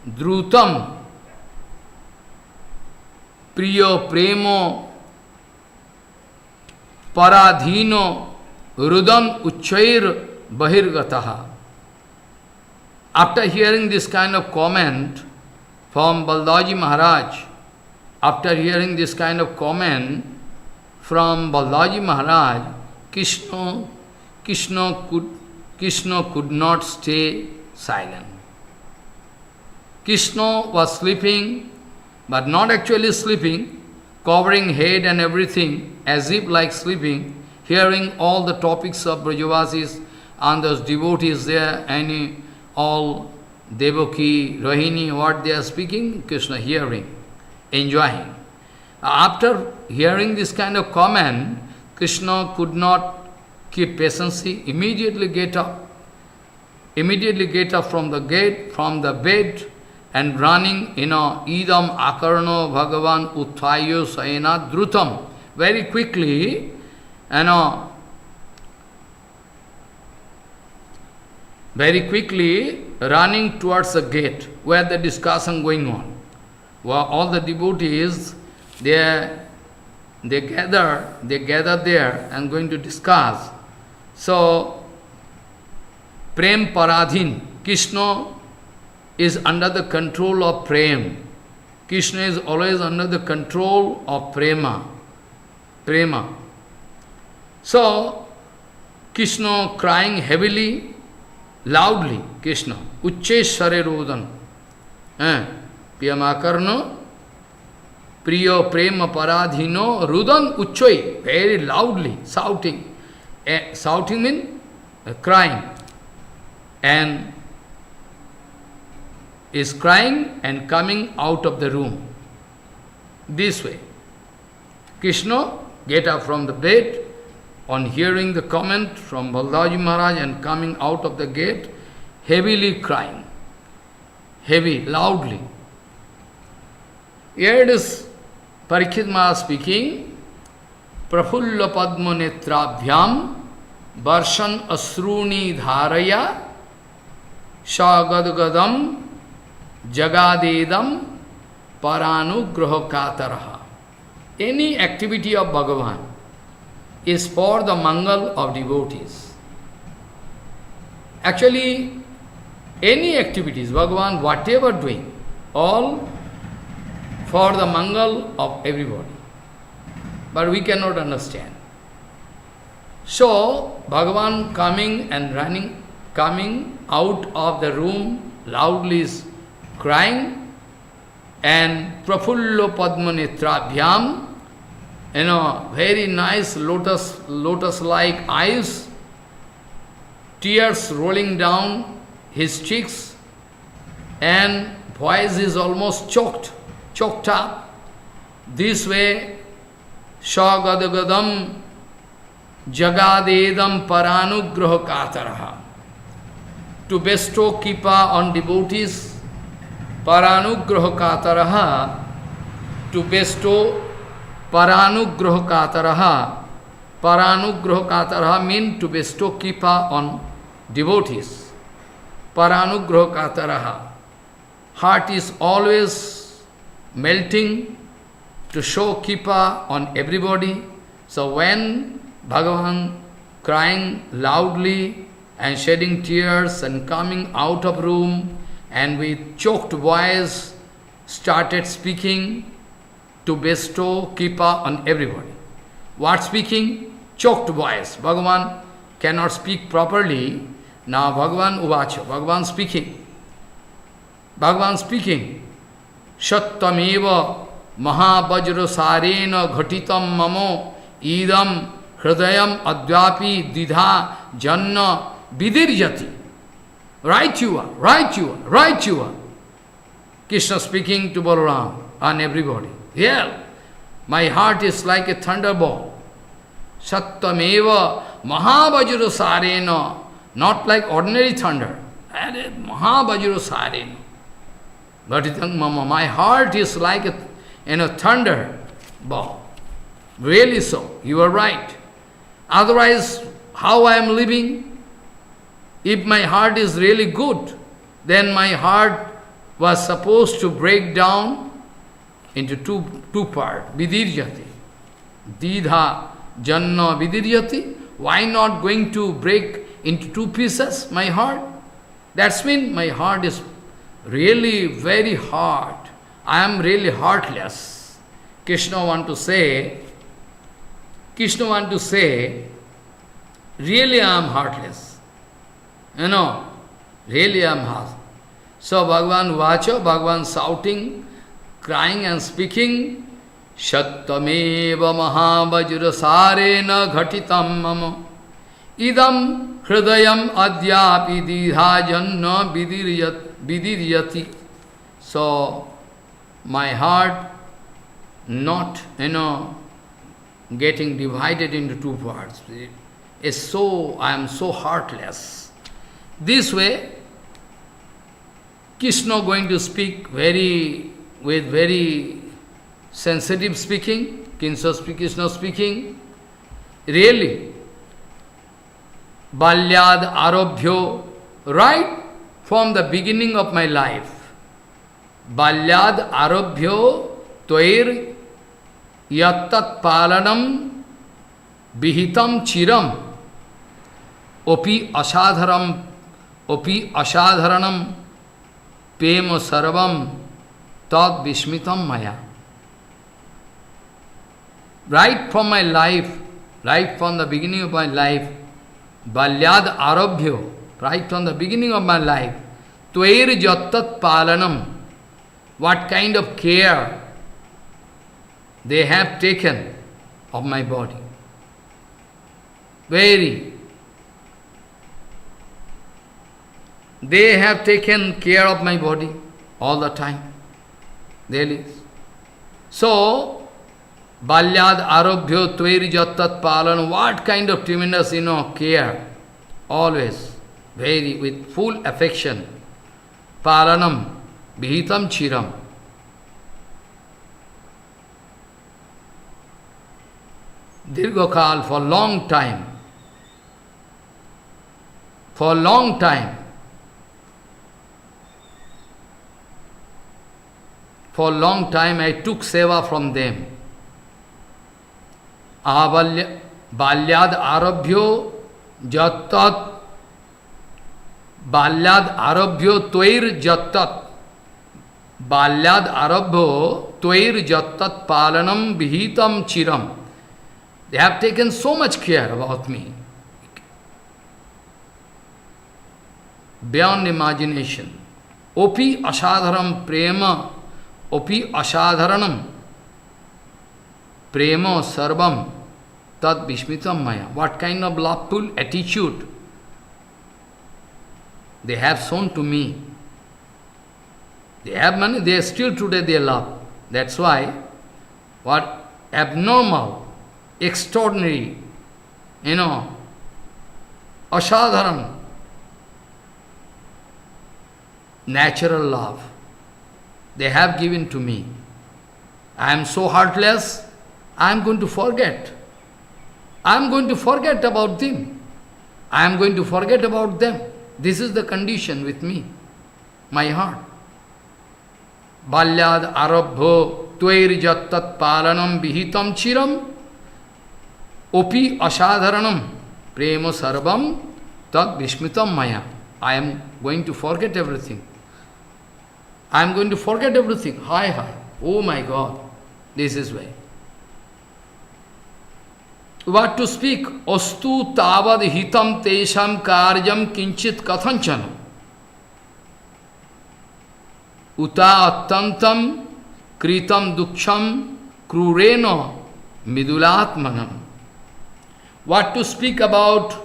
drutam priyo premo paradhino rudan uchair bahirgataha. After hearing this kind of comment from Baldaji Maharaj, Krishna could not stay silent. Krishna was sleeping, but not actually sleeping, covering head and everything, as if like sleeping, hearing all the topics of Brajavasis and those devotees there, and all Devaki, Rohini, what they are speaking, Krishna hearing, enjoying. After hearing this kind of comment, Krishna could not keep patience, immediately get up from the bed, and running, idam akarno bhagavan utthayo sayena drutam, very quickly, running towards the gate where the discussion going on. Where all the devotees, they gather there and going to discuss. So, Prem Paradhin, Krishna is under the control of Prem. Krishna is always under the control of Prema. So, Krishna crying heavily, loudly, Krishna, Uchcheshware Rodan, Piyamakarno, Priyo Prema Paradhino, Rudan Uchchoi, very loudly, shouting. Shouting means crying. And is crying and coming out of the room. This way. Krishna get up from the bed on hearing the comment from Baldaji Maharaj and coming out of the gate, heavily crying, loudly. Here it is Parikshit Maharaj speaking, Prafulla Padma Netrabhyam Varshan Asruni Dharaya Shagadgadam Jagadedam Paranugraha Kataraha. Any activity of Bhagavan is for the mangal of devotees. Actually, any activities, Bhagavan, whatever doing, all for the mangal of everybody. But we cannot understand. So, Bhagavan coming and running, coming out of the room, loudly is crying, and Prafullo Padma Netrabhyam, very nice lotus-like eyes, tears rolling down his cheeks, and voice is almost choked up. This way, Shagadagadam Jagadedam Paranugraha Kataraha. To bestow Kripa on devotees, Paranugraha Kataraha, to bestow Paranugraha Kataraha. Paranugraha Kataraha means to bestow Kripa on devotees. Paranugraha Kataraha. Heart is always melting to show Kripa on everybody. So when Bhagavan crying loudly and shedding tears and coming out of room and with choked voice started speaking to bestow Kripa on everybody. What speaking? Choked voice. Bhagavan cannot speak properly. Now Bhagavan uvacha, Bhagavan speaking. Bhagavan speaking. Shattameva mahavajra sarena ghatitam mamo idam hridayam advyapi didha janna vidirjati. Right you are, right you are, right you are. Krishna speaking to Balaram and everybody. Here, my heart is like a thunderbolt. Sattameva mahavajra sarena, not like ordinary thunder. Mahavajra sarena. But my heart is like a thunder ball. Really so, you are right. Otherwise, how I am living? If my heart is really good, then my heart was supposed to break down into two parts. Vidirjati. Didha janna vidirjati. Why not going to break into two pieces, my heart? That's mean my heart is really very hard. I am really heartless. Krishna want to say, really I am heartless. Really I am heartless. So Bhagavan Vacha, Bhagavan shouting, crying and speaking, Shattameva mahavajra sarena ghatitam mama idam hridayam adyapi didha janna vidiryati. So my heart not, getting divided into two parts. I am so heartless. This way, Krishna going to speak with very sensitive speaking, Krishna speaking, really, Balyad Arabhyo, right from the beginning of my life, Balyad Arabhyo Tvair Yattat Palanam Bihitam Chiram Opi Asadharanam Pema Sarvam Tad Vishmitam Maya. Right from my life, right from the beginning of my life, Balyad Arabhyo, right from the beginning of my life, Tvair Jattat Palanam, what kind of care they have taken of my body. They have taken care of my body all the time. Daily. So, Balyad arabhyo tvair jattat palan. What kind of tremendous, care. Always, very, with full affection. Palanam, vihitam chiram. Dirghakal, for long time. For long time. For long time I took seva from them. Balyad arabhyo jattat. Balyad arabhyo tvair jattat. Balyad arabhyo tvair jattat palanam vihitam chiram. They have taken so much care about me. Beyond imagination. Opi asadharam prema. Opi asadharanam prema sarvam tad vishmitam maya. What kind of loveful attitude they have shown to me. They have money, they still today they love. That's why what abnormal, extraordinary, asadharan, natural love they have given to me. I am so heartless, I am going to forget. I am going to forget about them. I am going to forget about them. This is the condition with me, my heart. Balyad arabho tvair jattat palanam vihitam chiram opi asadharanam prema sarvam tad vishmitam maya. I am going to forget everything. I am going to forget everything. Hi. Oh my God. This is way. What to speak? Ostu tavad hitam tesham karyam kinchit kathanchanam. Uta attantam kritam duksham krureno midulatmanam. What to speak about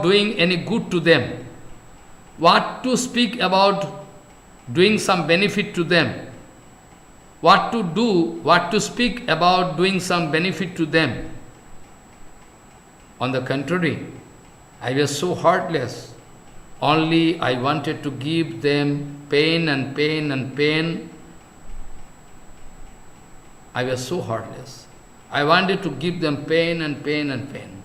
doing any good to them? What to speak about doing some benefit to them? What to speak about doing some benefit to them? On the contrary, I was so heartless. Only I wanted to give them pain and pain and pain. I was so heartless. I wanted to give them pain and pain and pain.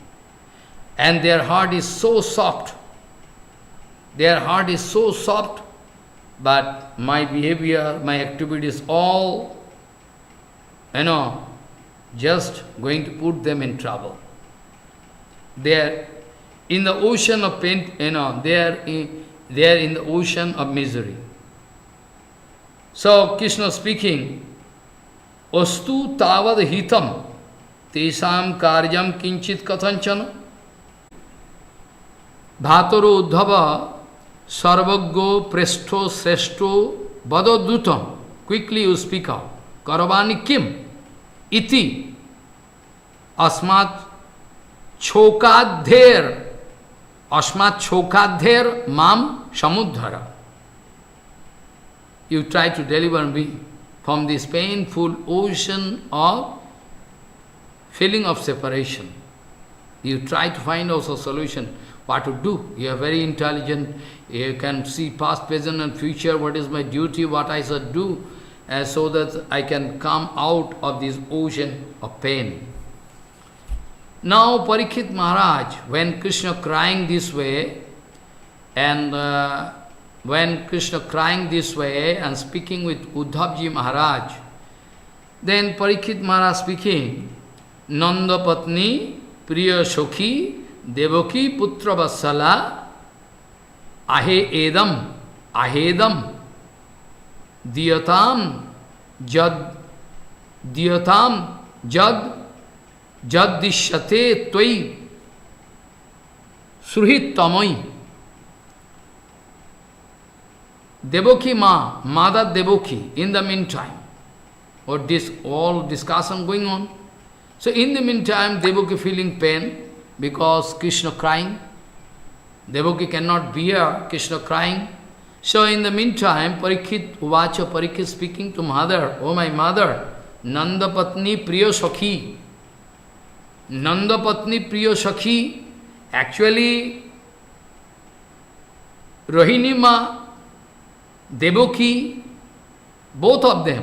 And their heart is so soft. Their heart is so soft, but my behavior, my activities, all, just going to put them in trouble. They are in the ocean of pain, they are in the ocean of misery. So, Krishna speaking, Ostu tavad hitam tesam karyam kinchit kathanchana bhataro uddhava sarvaggo prestho sreshto vadodutam. Quickly you speak out. Karavani kim iti asmat chokadher mam samudhara. You try to deliver me from this painful ocean of feeling of separation. You try to find also a solution. What to do? You are very intelligent. You can see past, present and future. What is my duty? What I should do? So that I can come out of this ocean of pain. Now Parikshit Maharaj, when Krishna crying this way, and when Krishna crying this way and speaking with Uddhavji Maharaj, then Parikshit Maharaj speaking, Nanda Patni Priya Shokhi Devaki Putra Vassala Ahedam Diyatam Jad Jaddishyate Tvai Suhit Tamai. Devaki Ma, Mother Devaki, in the meantime, or this all discussion going on. So in the meantime, Devaki feeling pain because Krishna crying. Devaki cannot bear Krishna crying. So in the meantime, Parikshit Uvacha, Parikshit speaking to mother, oh my mother, Nandapatni Priya Sakhi. Nandapatni Priya Sakhi. Actually, Rohini Ma, Devaki, both of them,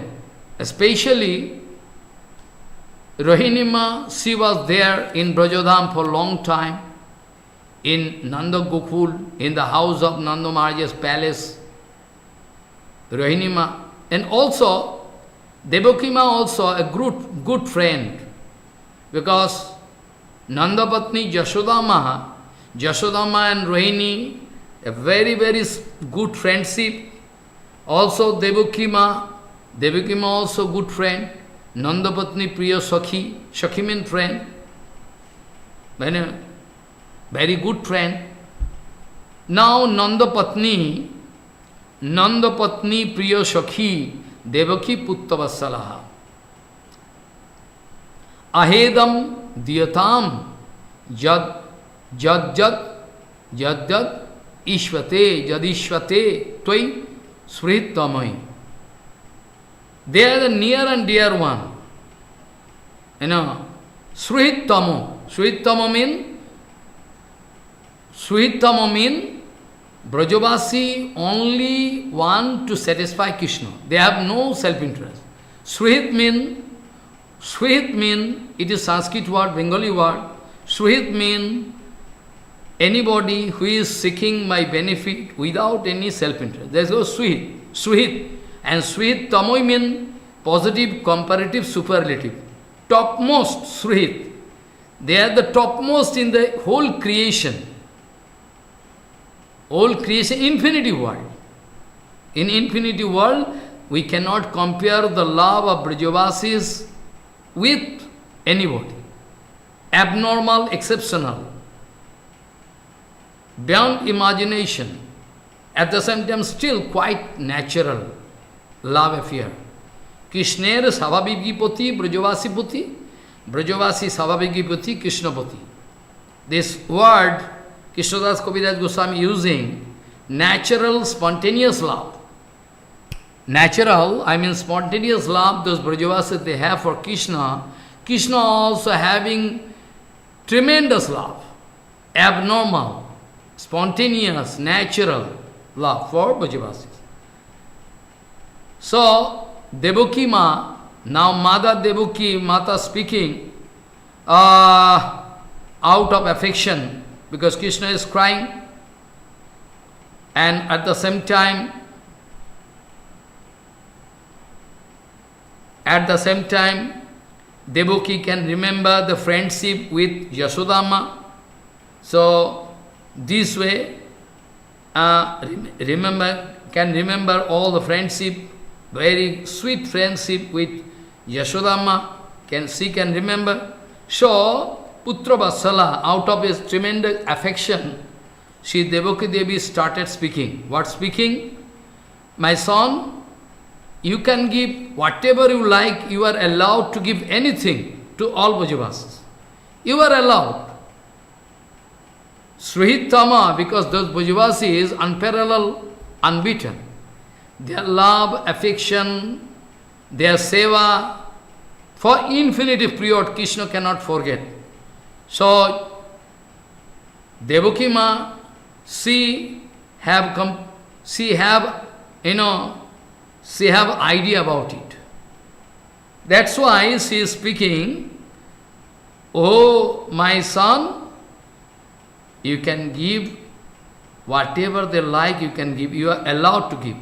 especially Rohini Ma, she was there in Brajodham for a long time, in Nanda Gokul, in the house of Nanda Maharaj's palace. Rohini Ma, and also Devaki Ma also a good friend, because Nandapatni Jashodama and Rohini, a very good friendship. Also Devaki Ma also good friend. Nandapatni Priya Sakhi, Sakhi means friend. Very good friend. Now Nandapatni Priya Sakhi, Devaki Puttavassalaha. Ahedam diyatam jad ishvate jadishvate tvai sritamai. They are the near and dear one. Sritamo. Sritamo mean Brajavasi only want to satisfy Krishna. They have no self-interest. Srit mean, it is Sanskrit word, Bengali word. Srit mean anybody who is seeking my benefit without any self-interest. There is no Srit. And Srit Tamoi mean positive, comparative, superlative. Topmost Srit. They are the topmost in the whole creation. Whole creation, infinity world. In infinity world, we cannot compare the love of Brajavasis with anybody. Abnormal, exceptional. Beyond imagination. At the same time, still quite natural love affair. Krishner Savabhigipati, Brajavasipati, Brajavasi Savabhigipati, Krishnapati. This word, Krishnadas Kaviraj Goswami using, natural, spontaneous love. Natural, I mean spontaneous love, those Brajavasis they have for Krishna. Krishna also having tremendous love. Abnormal, spontaneous, natural love for Brajavasis. So, Devaki Ma, now Mother Devaki, Mata speaking, out of affection, because Krishna is crying, and at the same time, Devaki can remember the friendship with Yasodama. So, this way, can remember all the friendship, very sweet friendship with Yasodama, she can remember. So, Putra Vatsala, out of his tremendous affection, Sri Devaki Devi started speaking. What speaking? My son, you can give whatever you like, you are allowed to give anything to all Brajavasis. You are allowed. Srihitama, because those Brajavasis is unparalleled, unbeaten. Their love, affection, their seva, for infinitive period, Krishna cannot forget. So, Devaki Ma, she have idea about it. That's why she is speaking, oh, my son, you can give whatever they like, you can give. You are allowed to give.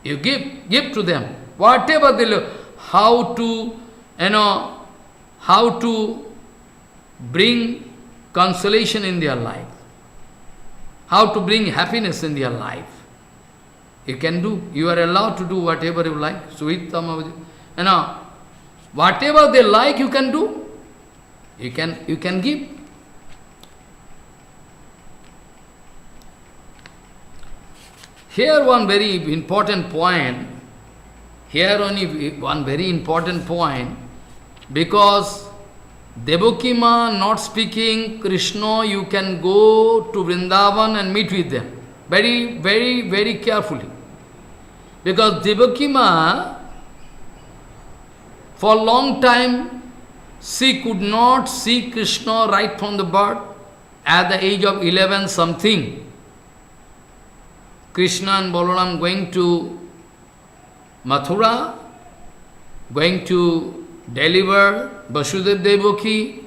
You give to them. Whatever they like, how to bring consolation in their life, how to bring happiness in their life. You can do, you are allowed to do whatever you like. Whatever they like, you can do. You can give. Here one very important point. Here only one very important point, because Devaki Ma not speaking Krishna, you can go to Vrindavan and meet with them. Very carefully. Because Devaki Ma, For a long time, she could not see Krishna right from the birth. At the age of 11 something, Krishna and Balaram going to Mathura, going to deliver Vasudeva Devaki,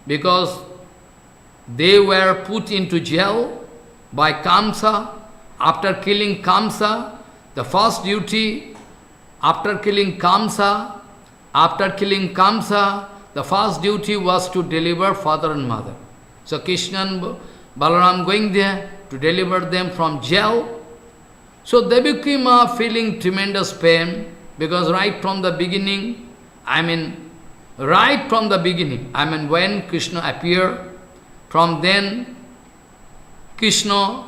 because they were put into jail by Kamsa. After killing Kamsa, the first duty, after killing Kamsa, the first duty was to deliver father and mother. So Krishna and Balaram going there to deliver them from jail. So Devaki Ma feeling tremendous pain, because right from the beginning, when Krishna appeared, from then Krishna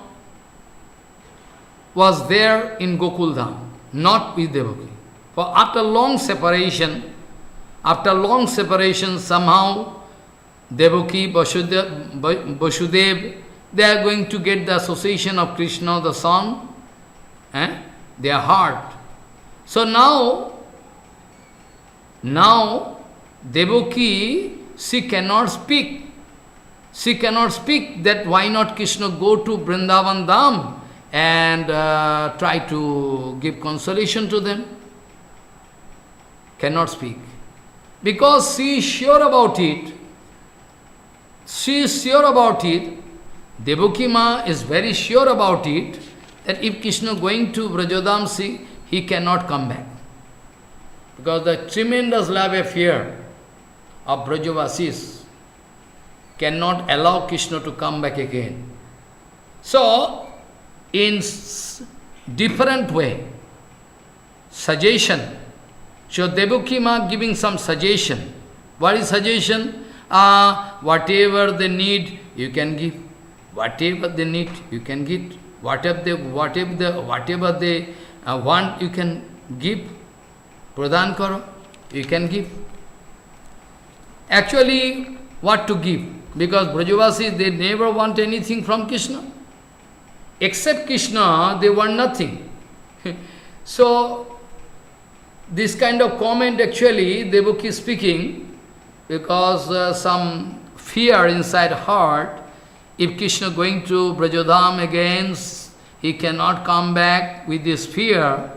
was there in Gokul Dham, not with Devaki. For after long separation, somehow Devaki, Vasudev, they are going to get the association of Krishna, the son, their heart. So now Devaki, she cannot speak. She cannot speak that why not Krishna go to Vrindavan Dham and try to give consolation to them. Cannot speak. Because she is sure about it. Devaki Ma is very sure about it, that if Krishna going to Brajodham, he cannot come back. Because the tremendous love affair of Brajavasis cannot allow Krishna to come back again. So, in different way, suggestion. So Devaki Ma giving some suggestion. What is suggestion? Whatever they need, you can give. Whatever they need, you can give. Whatever they want, you can give. Pradhan karo, you can give. Actually, what to give? Because Brajavasis, they never want anything from Krishna. Except Krishna, they want nothing. So, this kind of comment actually, Devaki is speaking, because some fear inside heart, if Krishna going to Brajodham again, he cannot come back with this fear.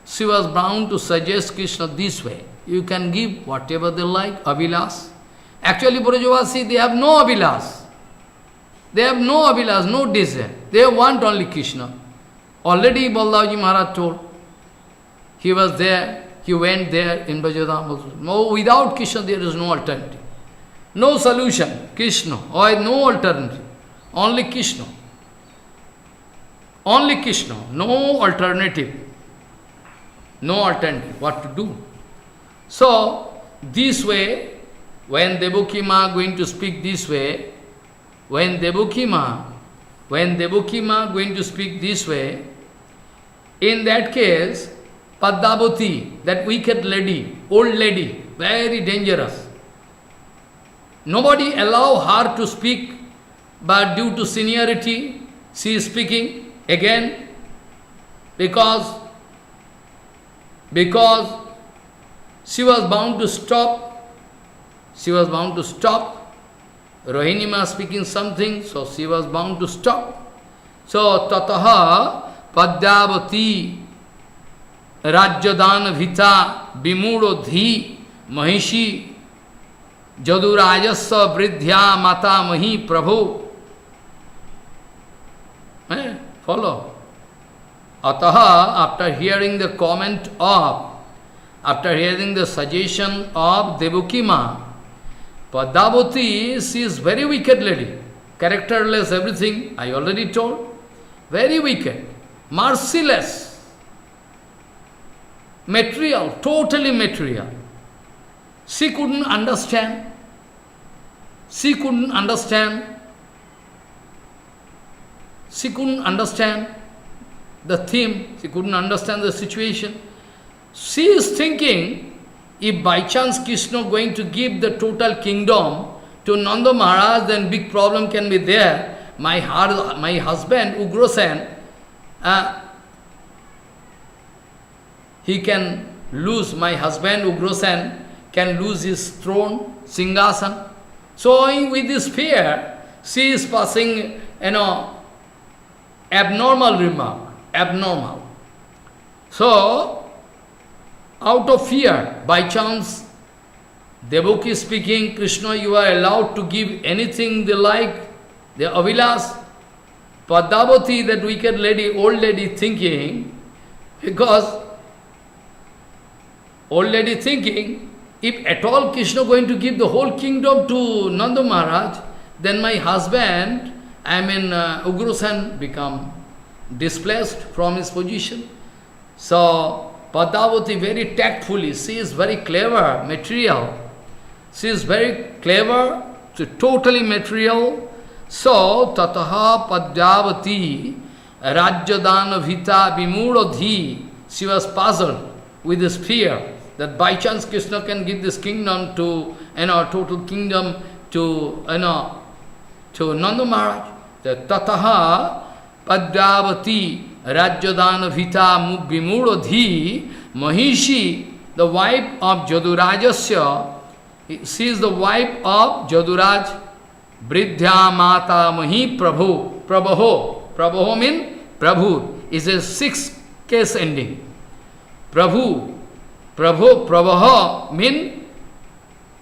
She was bound to suggest Krishna this way. You can give whatever they like, Abhilas. Actually, Brajavasi, they have no Abhilas. They have no Abhilas, no desire. They want only Krishna. Already Baldaji Maharaj told. He was there, he went there in Brajodham. No, without Krishna there is no alternative. No solution, Krishna, or no alternative. Only Krishna. Only Krishna, no alternative. No alternative, what to do? So, this way, when Devaki Ma going to speak this way, when Devaki Ma going to speak this way, in that case, Padmavati, that wicked lady, old lady, very dangerous. Nobody allow her to speak, but due to seniority, she is speaking again, because she was bound to stop. Rohini Ma speaking something, so she was bound to stop. So, tataha Padmavati Rajyadana Vita Vimudo Dhi Mahishi Jadurajasa Vridhya Mata Mahi Prabhu. Follow. Ataha, after hearing the suggestion of Devaki Ma, Padmavati, she is very wicked lady, characterless, everything, I already told, very wicked, merciless, material, totally material. She couldn't understand the theme, she couldn't understand the situation. She is thinking, if by chance Krishna going to give the total kingdom to Nanda Maharaj, then big problem can be there. My husband, Ugrasen, he can lose, my husband Ugrasen can lose his throne, Singhasan. So with this fear, she is passing, abnormal remark, abnormal. So, out of fear, by chance, Devaki is speaking, Krishna, you are allowed to give anything they like, the Avilas. Padavati, that wicked lady, old lady thinking, because old lady thinking, if at all Krishna going to give the whole kingdom to Nanda Maharaj, then my husband, Ugrasen, become displaced from his position. So, Padavati very tactfully, she is very clever, material. She is very clever, totally material. So, Tataha Padavati Rajyadana Vita Vimudodhi, she was puzzled with this fear that by chance Krishna can give this kingdom to, total kingdom to, to Nanda Maharaj. The Tataha Padavati Rajyadana Vita Vimudodhi, Mahishi, the wife of Jadurajasya, she is the wife of Jaduraj, Bridhya Mata Mahi Prabhu. Prabho. Prabho means Prabhu. Is a 6 case ending. Prabhu. Prabho means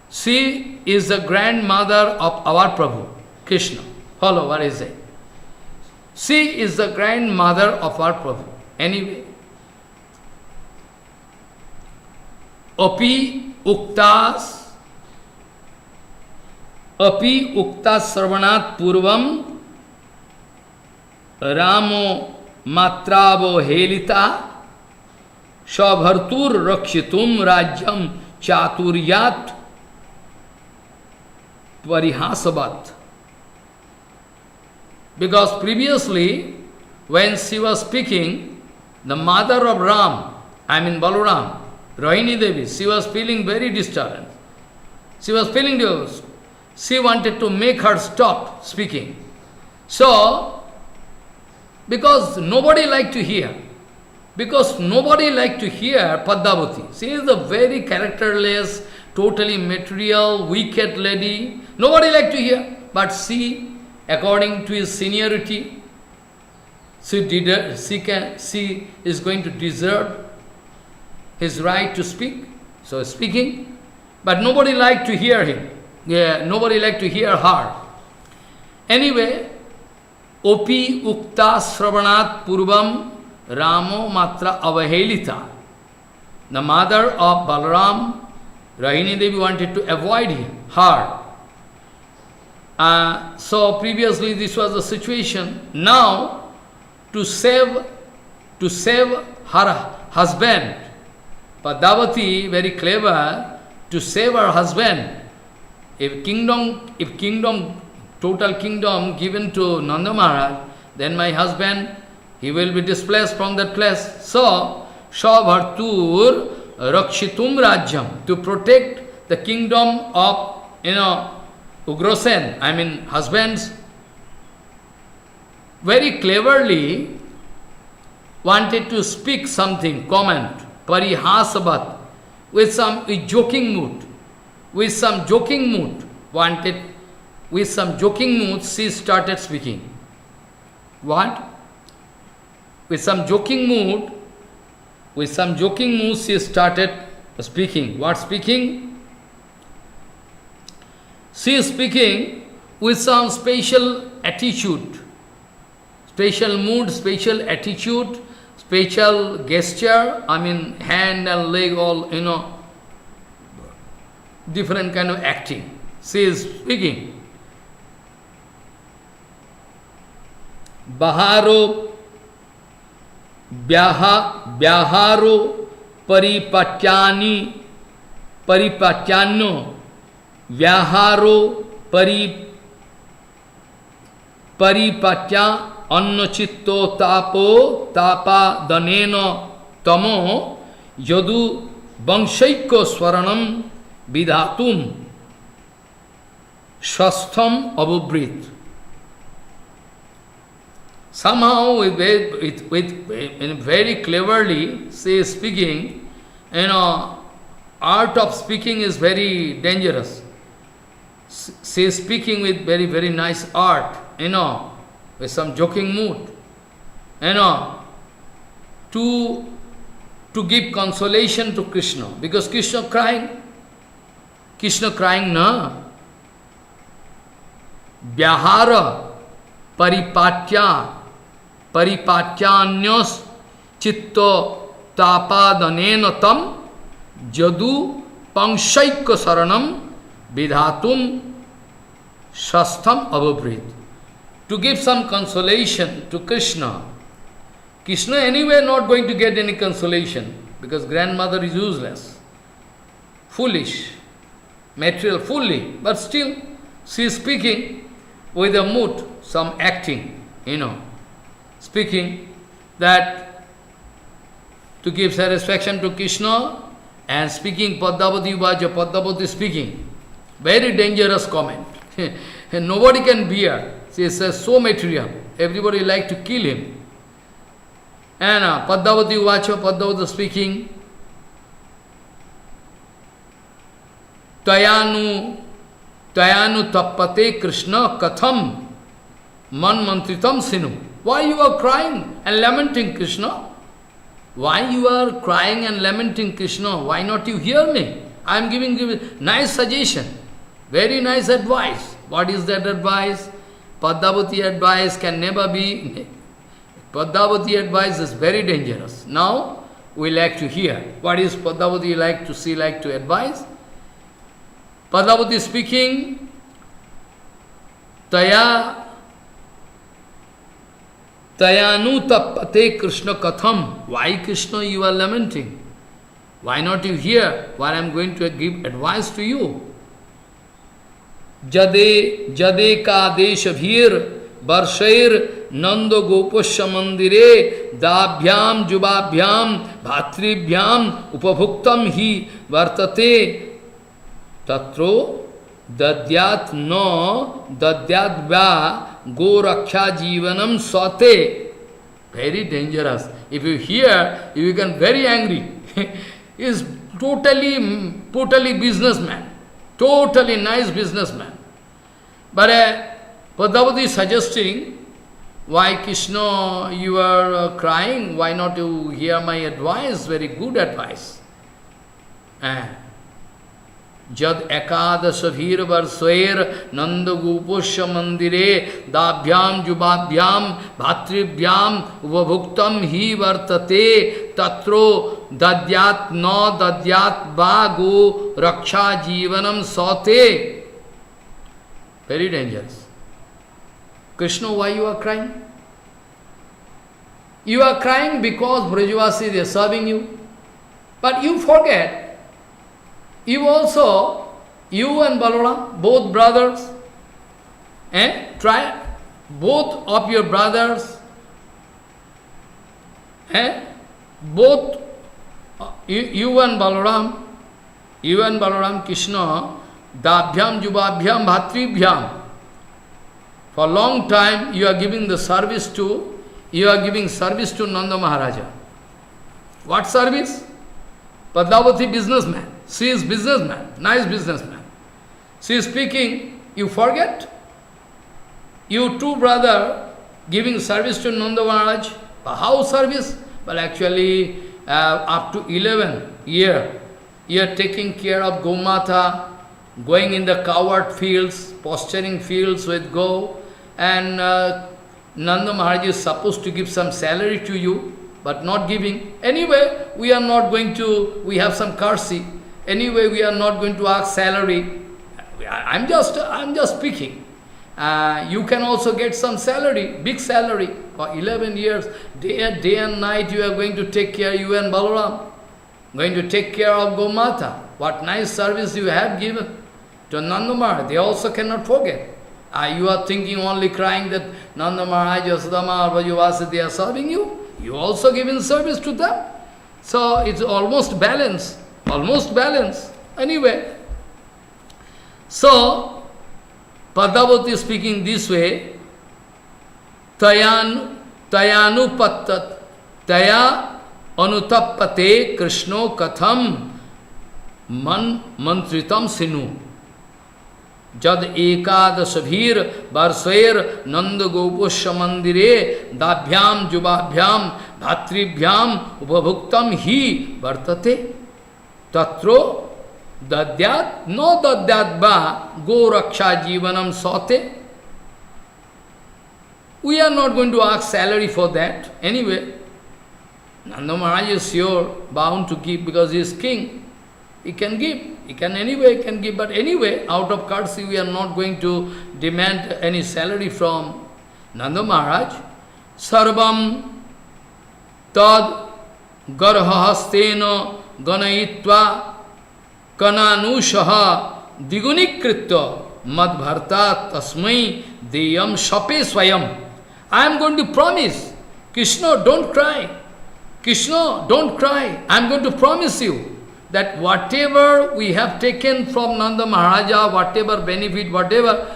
she is the grandmother of our Prabhu, Krishna. Follow what is it? She is the grandmother of our Prabhu. Anyway. Api Uktas Sarvanat Purvam Ramo Matravo Helita Shabhartur Rakshitum Rajyam Chaturyat Parihasabat. Because previously, when she was speaking, the mother of Ram, Balaram, Rohini Devi, she was feeling very disturbed. She was feeling disturbed. She wanted to make her stop speaking. So, because nobody liked to hear. Because nobody liked to hear Padavati. She is a very characterless, totally material, wicked lady. Nobody liked to hear. But she, according to his seniority, she is going to deserve his right to speak. So speaking. But nobody liked to hear him. Yeah, nobody liked to hear her. Anyway, Opi Ukta Sravanat Purvam Ramo Matra Avahelita. The mother of Balaram, Rahini Devi, wanted to avoid her. So previously this was the situation. Now, to save her husband, Padavati, very clever, to save her husband. If total kingdom given to Nanda Maharaj, then my husband, he will be displaced from that place. So, Shabhartur Rakshitum Rajyam, to protect the kingdom of, Ugrasen, husbands, very cleverly wanted to speak something, comment, Parihasabat, with joking mood. With some joking mood, she started speaking. What? With some joking mood, she started speaking. What speaking? She is speaking with some special attitude, special mood, special attitude, special gesture, hand and leg, all, different kind of acting. She is speaking. Baharo Vyaharo Paripatyano Vyaharo Paripatya Annachitto Tapo Tapa Daneno Tamo Yadu Vangshaiko Swaranam Vidhatum Shastham Abubrit. Somehow, very cleverly, she is speaking, art of speaking is very dangerous. She is speaking with very, very nice art, with some joking mood, to give consolation to Krishna. Because Krishna crying, na? Vyahara paripatyanyos chitta tapadanena tam jadu pangshaikya saranam vidhatum shastham avabrit. To give some consolation to Krishna. Krishna anyway not going to get any consolation because grandmother is useless, foolish, material fully, but still she is speaking with a mood, some acting, speaking that to give satisfaction to Krishna and speaking Padmavati Vaja, Padmavati speaking. Very dangerous comment. And nobody can bear. She says so material. Everybody like to kill him. And Padmavati Vacha, Padmavati speaking. Tayanu tappate Krishna katham man mantritam sinu. Why you are crying and lamenting Krishna? Why you are crying and lamenting Krishna? Why not you hear me? I am giving you nice suggestion, very nice advice. What is that advice? Padmavati advice can never be. Padmavati advice is very dangerous. Now we like to hear. What is Padmavati like to see, like to advise? Padmavati speaking, Tayanu tappate Krishna katham. Why Krishna you are lamenting? Why not you hear what I am going to give advice to you? Jade ka deshabhir varshair nando gopasya mandire dabhyam jubabhyam bhatribhyam upabhuktam hi vartate tatro dadyat no dadyat va goraksha jivanam sate. Very dangerous. If you hear, you become very angry. He is totally businessman. Totally nice businessman. But Padmavati is suggesting, why Krishna you are crying? Why not you hear my advice? Very good advice. Jad ekadashavir varsvair nanda gopasya mandire dabhyam jubabhyam bhatribhyam upabhuktam hi vartate tatro dadyat no dadyat va go raksha jivanam sate. Very dangerous. Krishna, why you are crying? You are crying because Brajavasi they are serving you. But you forget, you and Balaram, both brothers, try, both of your brothers, both, you and Balaram, Krishna, Dabhyam, Jubabhyam, Bhatribhyam. For a long time you are giving service to Nanda Maharaja. What service? Padmavati businessman. She is businessman, nice businessman. She is speaking, you forget? You two brother giving service to Nanda Maharaj. How service? Well, actually, up to 11 year, you are taking care of Gomata, going in the covered fields, posturing fields with go, and Nanda Maharaj is supposed to give some salary to you, but not giving. Anyway, we are not going to, we have some courtesy. Anyway, we are not going to ask salary. I'm just speaking. You can also get some salary, big salary. For 11 years, day and night you are going to take care, you and Balaram, going to take care of Gomata. What nice service you have given to Nanda Maharaj. They also cannot forget. You are thinking only crying that Nanda Maharaj, Yasodama, Brajavasi, they are serving you. You also giving service to them. So it's almost balanced. Almost balanced. Anyway. So, Padmavati is speaking this way. Tayanu pattat. Taya Anutappate Krishno Katham Mantritam Sinu. Jad Ekadasabhir Barsvair Nanda Gopusha Mandire Dabhyam Jubabhyam Bhatribhyam Upabhuktam Hi Vartate Tatro Dadyat No Dadyat Ba Goraksha Jivanam Sote. We are not going to ask salary for that. Anyway, Nanda Maharaj is sure bound to give because he is king. He can give. He can give. But anyway, out of courtesy, we are not going to demand any salary from Nanda Maharaj. Sarvam tad garhahastena ganayitva kananushaha digunikritya madbharta tasmai deyam shape swayam. I am going to promise. Krishna, don't cry. Krishna, don't cry. I am going to promise you that whatever we have taken from Nanda Maharaja, whatever benefit, whatever,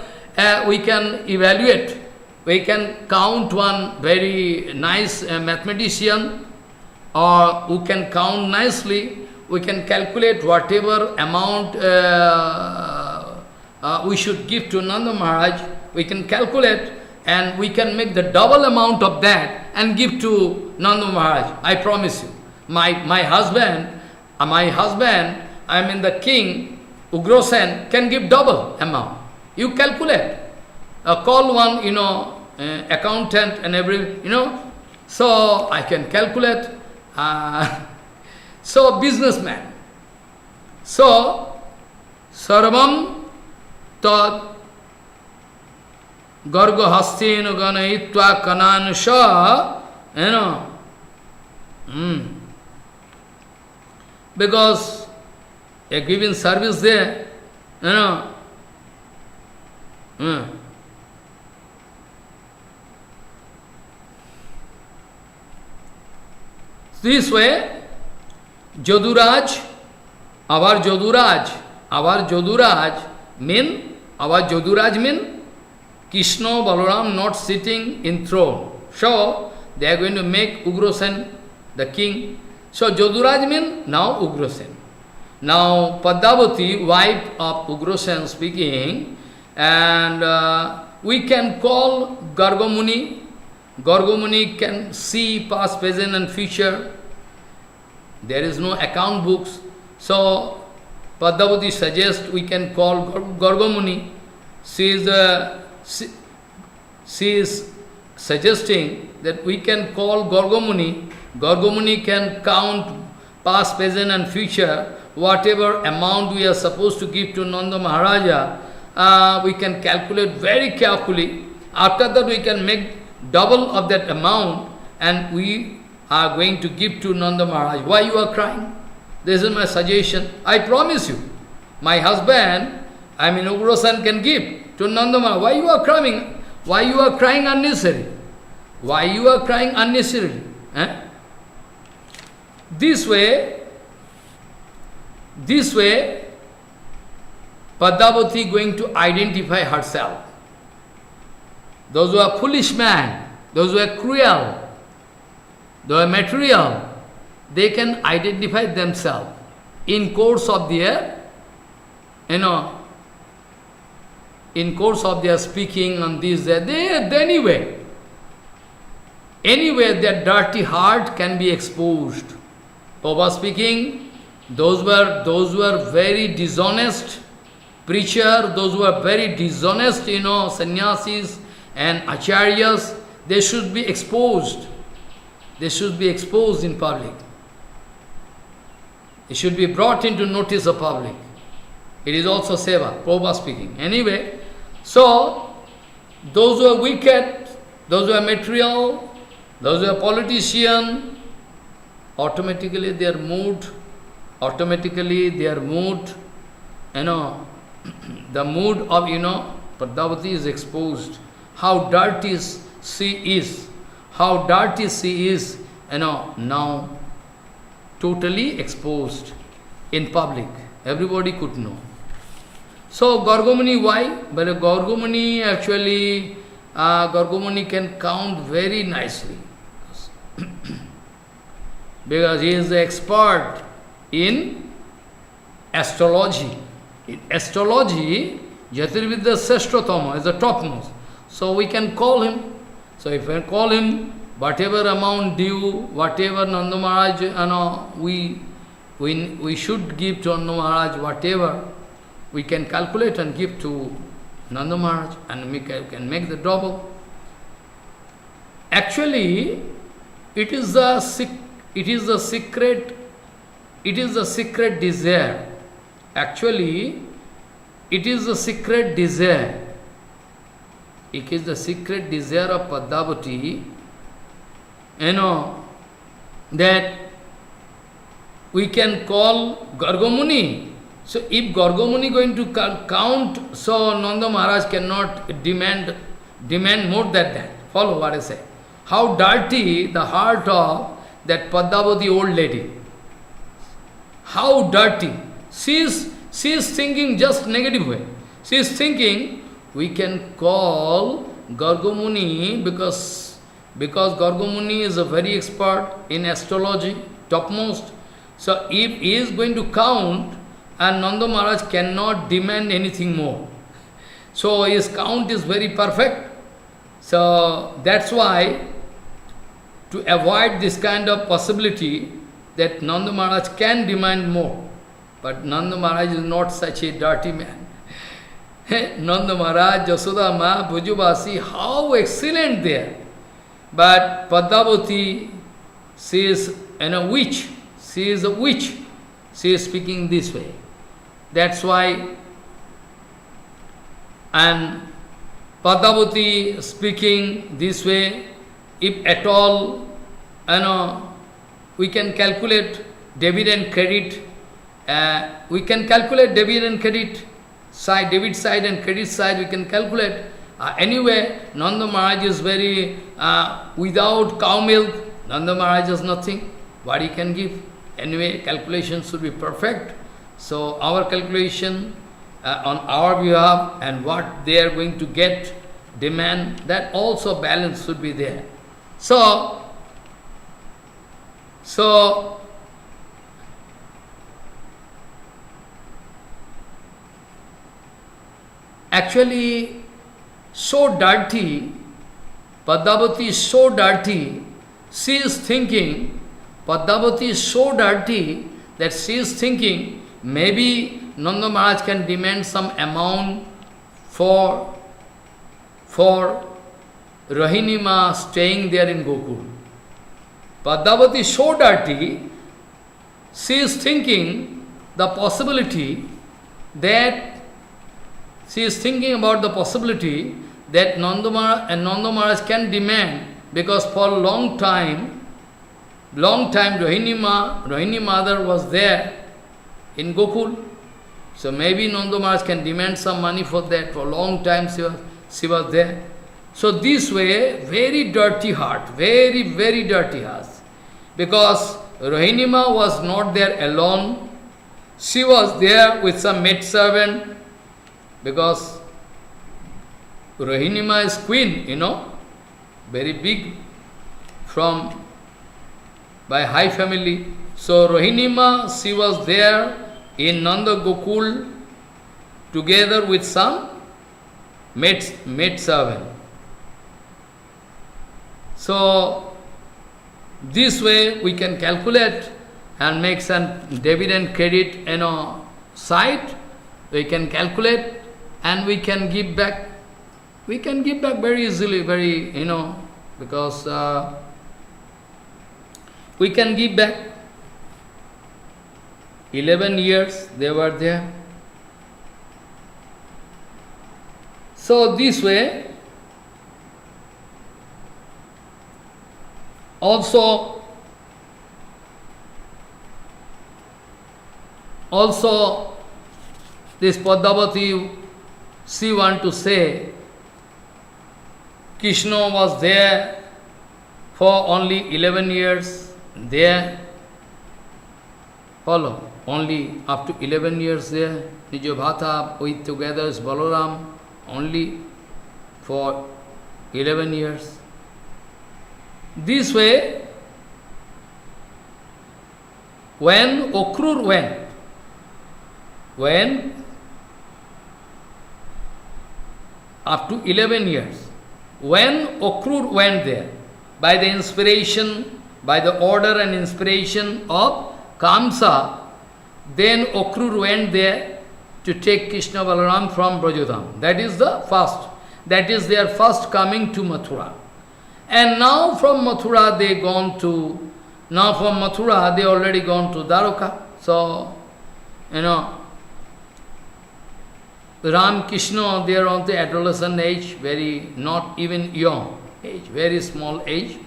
we can evaluate. We can count one very nice mathematician, or who can count nicely. We can calculate whatever amount we should give to Nanda Maharaj. We can calculate and we can make the double amount of that and give to Nanda Maharaj. I promise you. My husband, I mean the king, Ugrosen, can give double amount. You calculate. Call one, accountant and every, So I can calculate. So businessman. So, Sarvam Tad Garga Hastena Ganayitva Kananusha, because a given service there, This way, Joduraj, our Joduraj mean Krishna, Balaram not sitting in throne. So, they are going to make Ugrosen the king. So, Joduraj means now Ugrosen. Now, Padavati, wife of Ugrosen speaking, and we can call Gargamuni. Gargamuni can see past, present and future. There is no account books. So, Padavati suggests we can call Gargamuni. She is suggesting that we can call Gargamuni. Gargamuni can count past, present and future. Whatever amount we are supposed to give to Nanda Maharaja, we can calculate very carefully. After that we can make double of that amount and we are going to give to Nanda Maharaj. Why you are crying? This is my suggestion. I promise you, my husband, Ugrosan can give to Nanda Maharaj. Why you are crying? Why you are crying unnecessarily? Why you are crying unnecessarily? This way, Padavati going to identify herself. Those who are foolish man, those who are cruel, those who are material, they can identify themselves in course of their, in course of their speaking on this, that, anyway their dirty heart can be exposed. Prabhupada speaking, those were very dishonest preacher, those who are very dishonest, sannyasis and acharyas, they should be exposed. They should be exposed in public. It should be brought into notice of public. It is also seva, Prabhupada speaking. Anyway, so, those who are wicked, those who are material, those who are politician, automatically their mood, the mood of, Padavati is exposed. How dirty she is, now totally exposed in public. Everybody could know. So, Gargamuni, why? But Gargamuni actually, Gargamuni can count very nicely. because he is the expert in astrology. In astrology, Jyotirvidya Seshtotama is the topmost. So we can call him. So if we call him, whatever amount due, whatever Nanda Maharaj, we should give to Nanda Maharaj, whatever, we can calculate and give to Nanda Maharaj, and we can make the double. Actually, it is the secret desire. Actually, it is the secret desire. It is the secret desire of Padmavati, that we can call Gargamuni. So if Gargamuni going to count, so Nanda Maharaj cannot demand more than that. Follow what I say. How dirty the heart of that Padmavati old lady. How dirty. She is thinking just negative way. She is thinking we can call Gargamuni because Gargamuni is a very expert in astrology, topmost. So if he is going to count, and Nanda Maharaj cannot demand anything more. So his count is very perfect. So that's why, to avoid this kind of possibility, that Nanda Maharaj can demand more. But Nanda Maharaj is not such a dirty man. Nanda Maharaj, Jasoda Ma, Bhujubasi, how excellent they are. But Padmavati, she is a witch. She is a witch. She is speaking this way. That's why, and Padmavati speaking this way, if at all, we can calculate debit and credit. We can calculate debit and credit side, debit side and credit side, we can calculate. Anyway, Nanda Maharaj is very, without cow milk, Nanda Maharaj has nothing. What he can give? Anyway, calculation should be perfect. So our calculation on our behalf and what they are going to get, demand, that also balance should be there. So actually, so dirty, Padmavati is so dirty, she is thinking, Padmavati is so dirty that she is thinking, maybe Nanda Maharaj can demand some amount for Rahinima staying there in Gokul. Padmavati is so dirty, she is thinking the possibility that Nanda Maharaj can demand, because for a long time Rohini mother was there in Gokul. So maybe Nanda Maharaj can demand some money for that. For a long time she was there. So this way, very dirty heart, very, very dirty heart. Because Rohinima was not there alone. She was there with some maidservant. Because Rohinima is queen, very big, by high family. So Rohinima, she was there in Nanda Gokul together with some maidservant. So this way we can calculate and make some debit and credit side. We can calculate and we can give back. We can give back very easily, because we can give back. 11 years they were there. So this way, also this Padmavati, she want to say, Krishna was there for only 11 years there. Follow? Only up to 11 years there. Nijabhata with together is Balaram, only for 11 years. This way, When Okrur went, when up to 11 years, when Okrur went there, by the inspiration, by the order and inspiration of Kamsa, then Okrur went there to take Krishna Balaram from Brajodham. That is the first. That is their first coming to Mathura. And now from Mathura they already gone to Dwaraka. So, Ram Krishna, they are on the adolescent age, very, not even young age, very small age.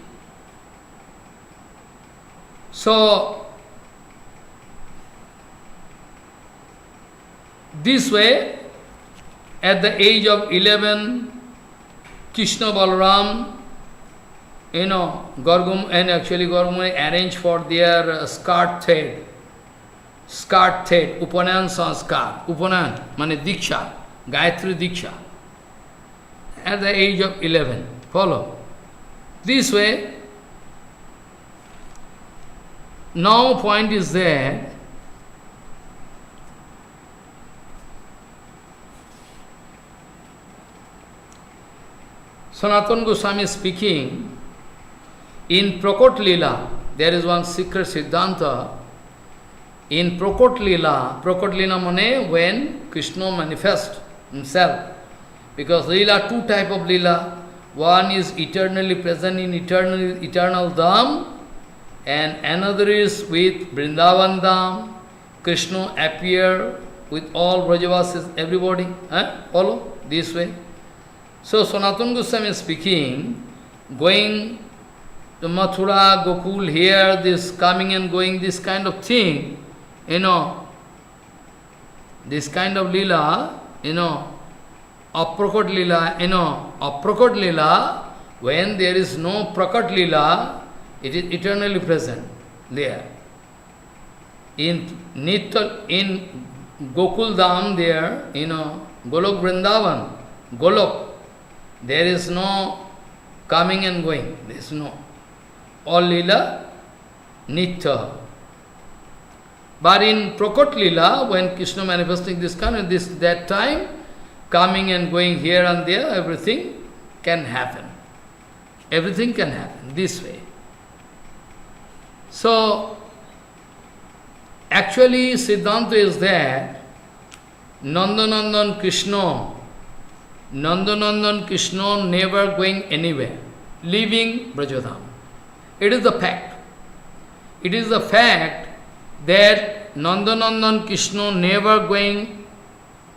So, this way, at the age of 11, Krishna Balaram, Gorgumani arranged for their skirt thread, Upanan Sanskar, Upanan, mane Diksha, Gayatri Diksha, at the age of 11. Follow. This way, now point is there, Sanatana Goswami speaking, in Prakot Leela, there is one secret Siddhanta. In Prakot Leela means when Krishna manifests himself. Because Leela, two type of Leela. One is eternally present in eternal Dham, and another is with Vrindavan Dham. Krishna appear with all Brajavasis, everybody. Follow? This way. So Sanatana Goswami is speaking, going to Mathura, Gokul, here, this coming and going, this kind of thing, this kind of lila, Aprakot lila, when there is no Prakat lila, it is eternally present there. In Gokul Dham there, Golok Vrindavan, Golok, there is no coming and going. There is no. All lila, nitya. But in Prakot lila, when Krishna manifesting this kind of that time, coming and going here and there, everything can happen. Everything can happen this way. So, actually, Siddhanta is that Nandanandan Krishna never going anywhere, leaving Brajodham. It is the fact. It is the fact that Nandanandan Krishna never going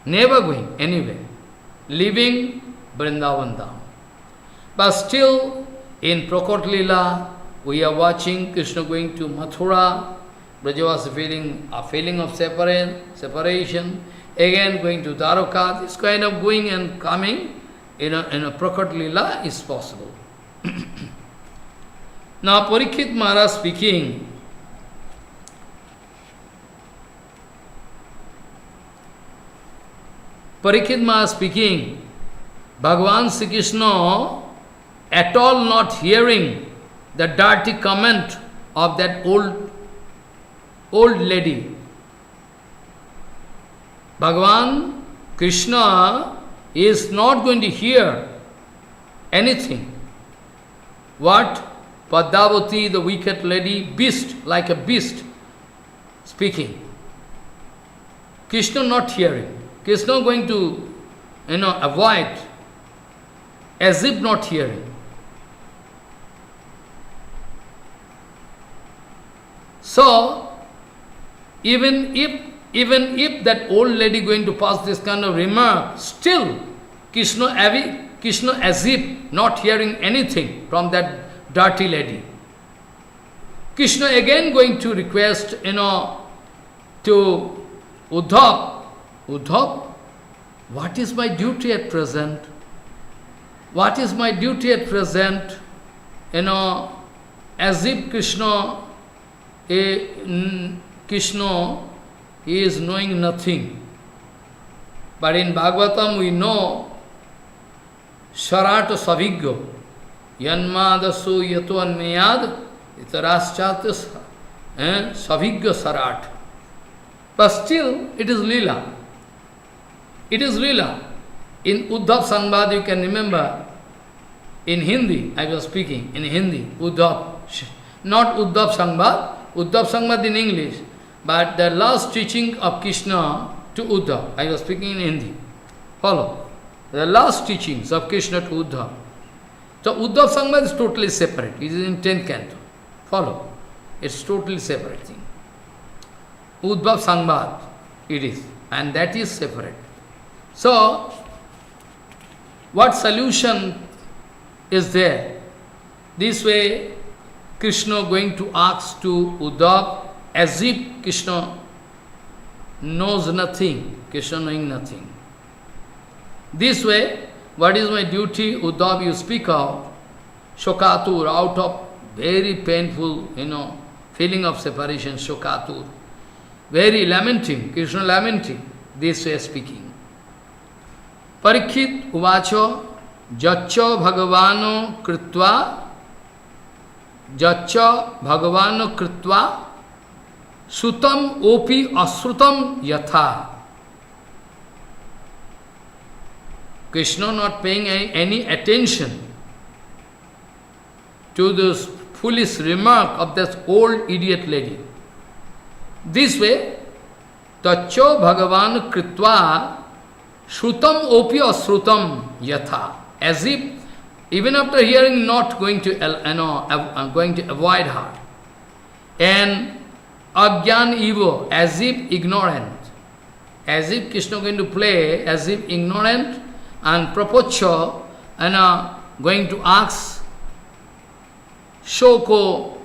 anywhere, leaving Vrindavan Dham. But still, in Prakot Leela, we are watching Krishna going to Mathura, Brajavasi feeling a feeling of separation, again going to Dwaraka. This kind of going and coming in a Prakot Leela is possible. Now Parikshit Maharaj speaking, Bhagavan Sri Krishna at all not hearing the dirty comment of that old lady. Bhagavan Krishna is not going to hear anything. What? Padavati, the wicked lady, beast, like a beast, speaking. Krishna not hearing. Krishna going to, avoid, as if not hearing. So, even if that old lady going to pass this kind of remark, still Krishna as if not hearing anything from that dirty lady. Krishna again going to request, to Uddhav, what is my duty at present? What is my duty at present? As if Krishna is knowing nothing. But in Bhagavatam we know, Sarata Savigyo, Yanmadasu Yato Anmeyad, Itaraschatya Savigya Sarat. But still, it is Leela. It is Leela. In Uddhav Sangbad, you can remember, in Hindi, I was speaking, in Hindi, Uddhav, not Uddhav Sangbad in English, but the last teaching of Krishna to Uddhav, I was speaking in Hindi. Follow. The last teachings of Krishna to Uddhav. So Uddhav Sangbad is totally separate. It is in 10th canto. Follow. It's totally separate thing. Uddhav Sangbad, it is. And that is separate. So, what solution is there? This way, Krishna going to ask to Uddhav as if Krishna knows nothing, Krishna knowing nothing. This way, what is my duty, Uddhav, you speak out, Shokatur, out of very painful, feeling of separation, Shokatur. Very lamenting, Krishna lamenting, this way speaking. Parikshit uvacho jaccha bhagavano kritva sutam opi asrutam yatha. Krishna not paying any attention to this foolish remark of this old idiot lady. This way, Tacho Bhagavan Kritva Shrutam Opi Asrutam Yatha. As if, even after hearing, not going to, going to avoid her. And Agyan Evo, as if ignorant. As if Krishna going to play, as if ignorant, and Prapocho, going to ask Shoko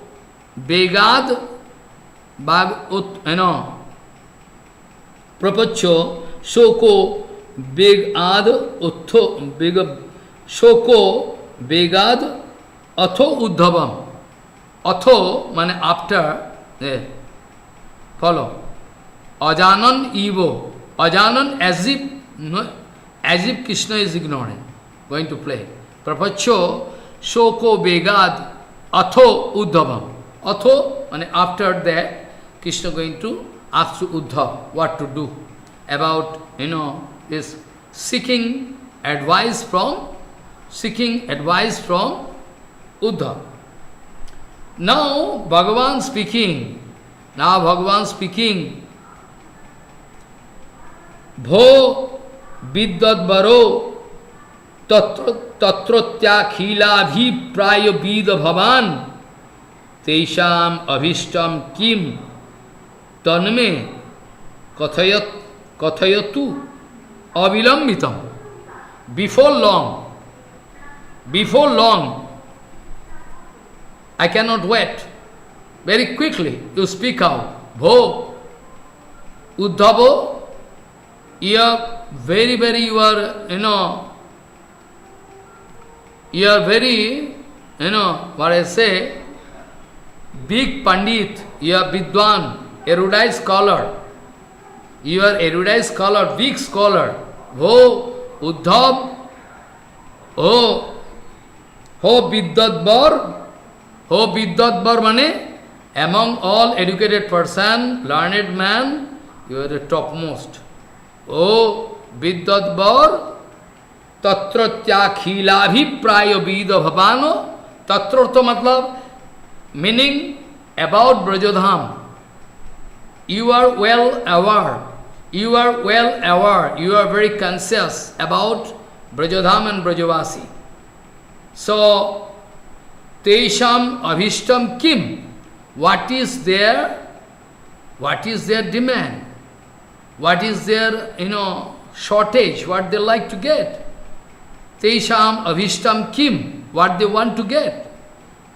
Begad Prapacho, Shoko, Begad, Utho, Shoko, Begad, Atho Uddhavam. Atho, means after, follow. Ajanan Evo. Ajanan as if Krishna is ignorant, going to play. Prapacho, Shoko, Begad, Atho Uddhavam. Atho, means after that, Krishna going to ask to Uddhav what to do about, this seeking advice from Uddhav. Now Bhagavan speaking, Bho Vidyadvaro Tatrotya Khilabhi Prayo Vida Bhavan Tesham Abhishtam Kim Tanme Kathayatu Avilambitam. Before long, I cannot wait. Very quickly, you speak out. Bho, Uddhavo, you are very, you are very, what I say, big Pandit, you are Vidwan, erudite scholar. You are erudite scholar, big scholar. Ho Uddhav, ho Vidyadvar mane, among all educated person, learned man, you are the topmost. O Vidyadvar, Tatratya Khilabhi Prayo Vida Bhavano, Tatrartha matlab, meaning about Brajadham. You are well aware. You are very conscious about Brajadham and Brajavasi. So, Tesham Abhishtam Kim? What is their demand? What is their, shortage, what they like to get? Tesham Abhishtam Kim? What they want to get?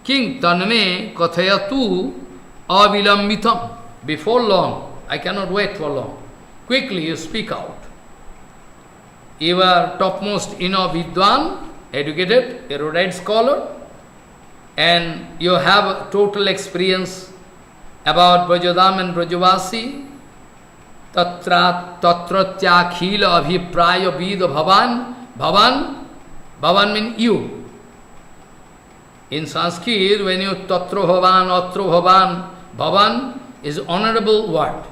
King Tanme Kathayatu Avilambitam. Before long, I cannot wait for long. Quickly you speak out. You are topmost, Vidwan, educated, erudite scholar, and you have total experience about Brajadam and Brajavasi. Tatratya khila abhipraya vida bhavan means you. In Sanskrit, when you tatra bhavan, atra bhavan, Bhavan is honorable word.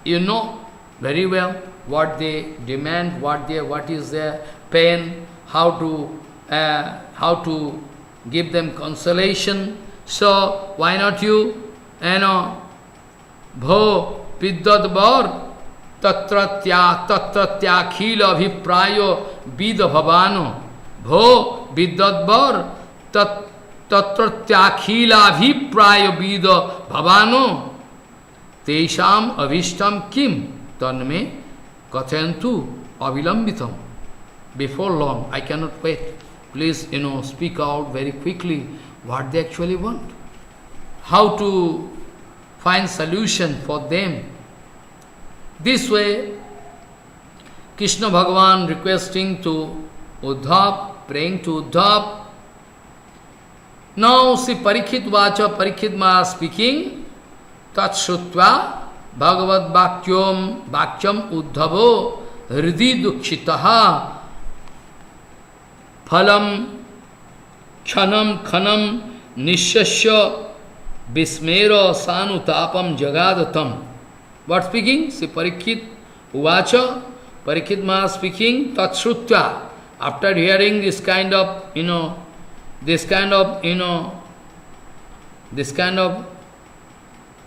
You know very well what they demand, what is their pain, how to give them consolation. So why not you, bho vidyad var tatratya khila abhiprayo vida bhavano bho vidyad var tatratya khila abhiprayo vida bhavano tesham avishtam kim tanme kathantu avilambitam. Before long, I cannot wait. Please, speak out very quickly what they actually want. How to find solution for them. This way, Krishna Bhagavan requesting to Uddhav, praying to Uddhav. Now, see Parikshit Vacha, Parikshit Maharaj speaking, Tat Shrutva, Bhagavad Bhaktyam Uddhavo, Hridi Dukshitaha, Phalam Khanam Khanam Nishasya Vismero Sanutapam Jagadatam. What speaking? See Parikshit Uvacha, Parikshit Maharaj speaking, Tatshrutya. After hearing this kind of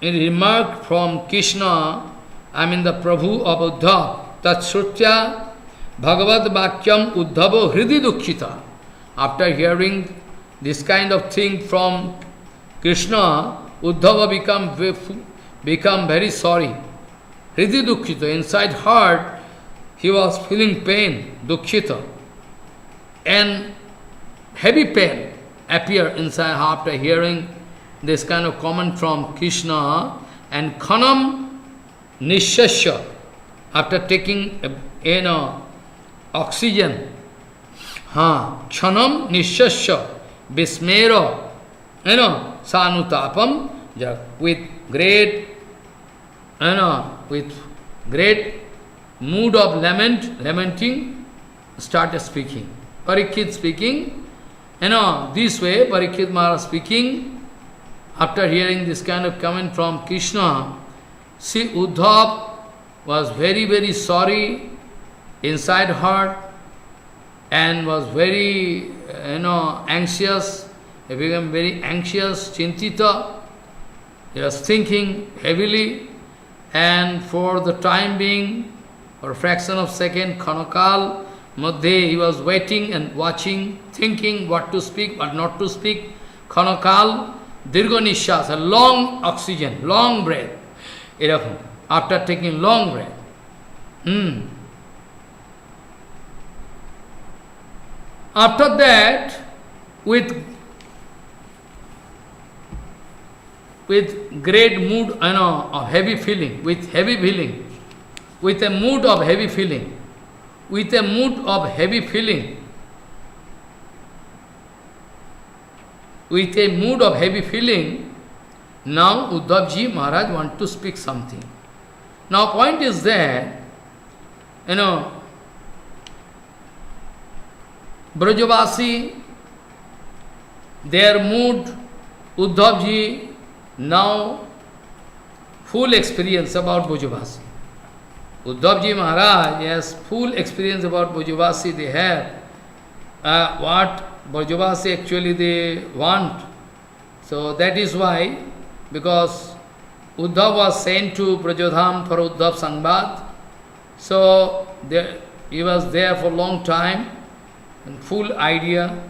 remark from Krishna, the Prabhu of Uddhav, Tatshrutya Bhagavad Bhakyam Uddhavo Hridi Dukshita. After hearing this kind of thing from Krishna, Uddhava become very sorry. Hridi Dukshita. Inside heart, he was feeling pain, Dukshita. And heavy pain appear inside after hearing this kind of comment from Krishna. And Khanam Nishasya, after taking oxygen, Khanam Nishasya Vismero, Sanutapam, with great mood of lamenting, started speaking. Parikshit speaking, this way Parikshit Maharaj speaking, after hearing this kind of comment from Krishna, see Uddhav was very, very sorry inside heart and was very, anxious. He became very anxious, chintita. He was thinking heavily, and for the time being, for a fraction of second, Khanakal, Madhye, he was waiting and watching, thinking what to speak, what not to speak. Khanakal, Dirgha Nishas, a long oxygen, long breath. After taking long breath. After that, with great mood, of heavy feeling, with a mood of heavy feeling, now Uddhavji Maharaj want to speak something. Now point is that, Brajavasi, their mood, Uddhavji, now full experience about Brajavasi. Uddhavji Maharaj has full experience about Brajavasi. They have what Brajavasi actually they want. So that is why, because Uddhav was sent to Brajadham for Uddhav Sangbad. So he was there for a long time and full idea.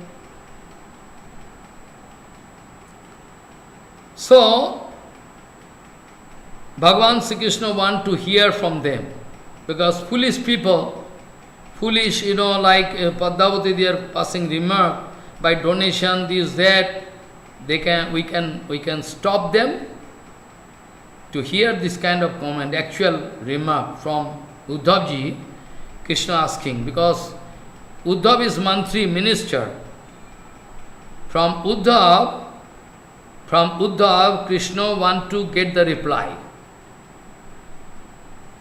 So Bhagavan Sri Krishna want to hear from them, because foolish people, like Padmavati, they are passing remark by donation, this, that, we can stop them to hear this kind of comment, actual remark from Uddhavji. Krishna asking, because Uddhav is mantri, minister. From Uddhav, Krishna want to get the reply.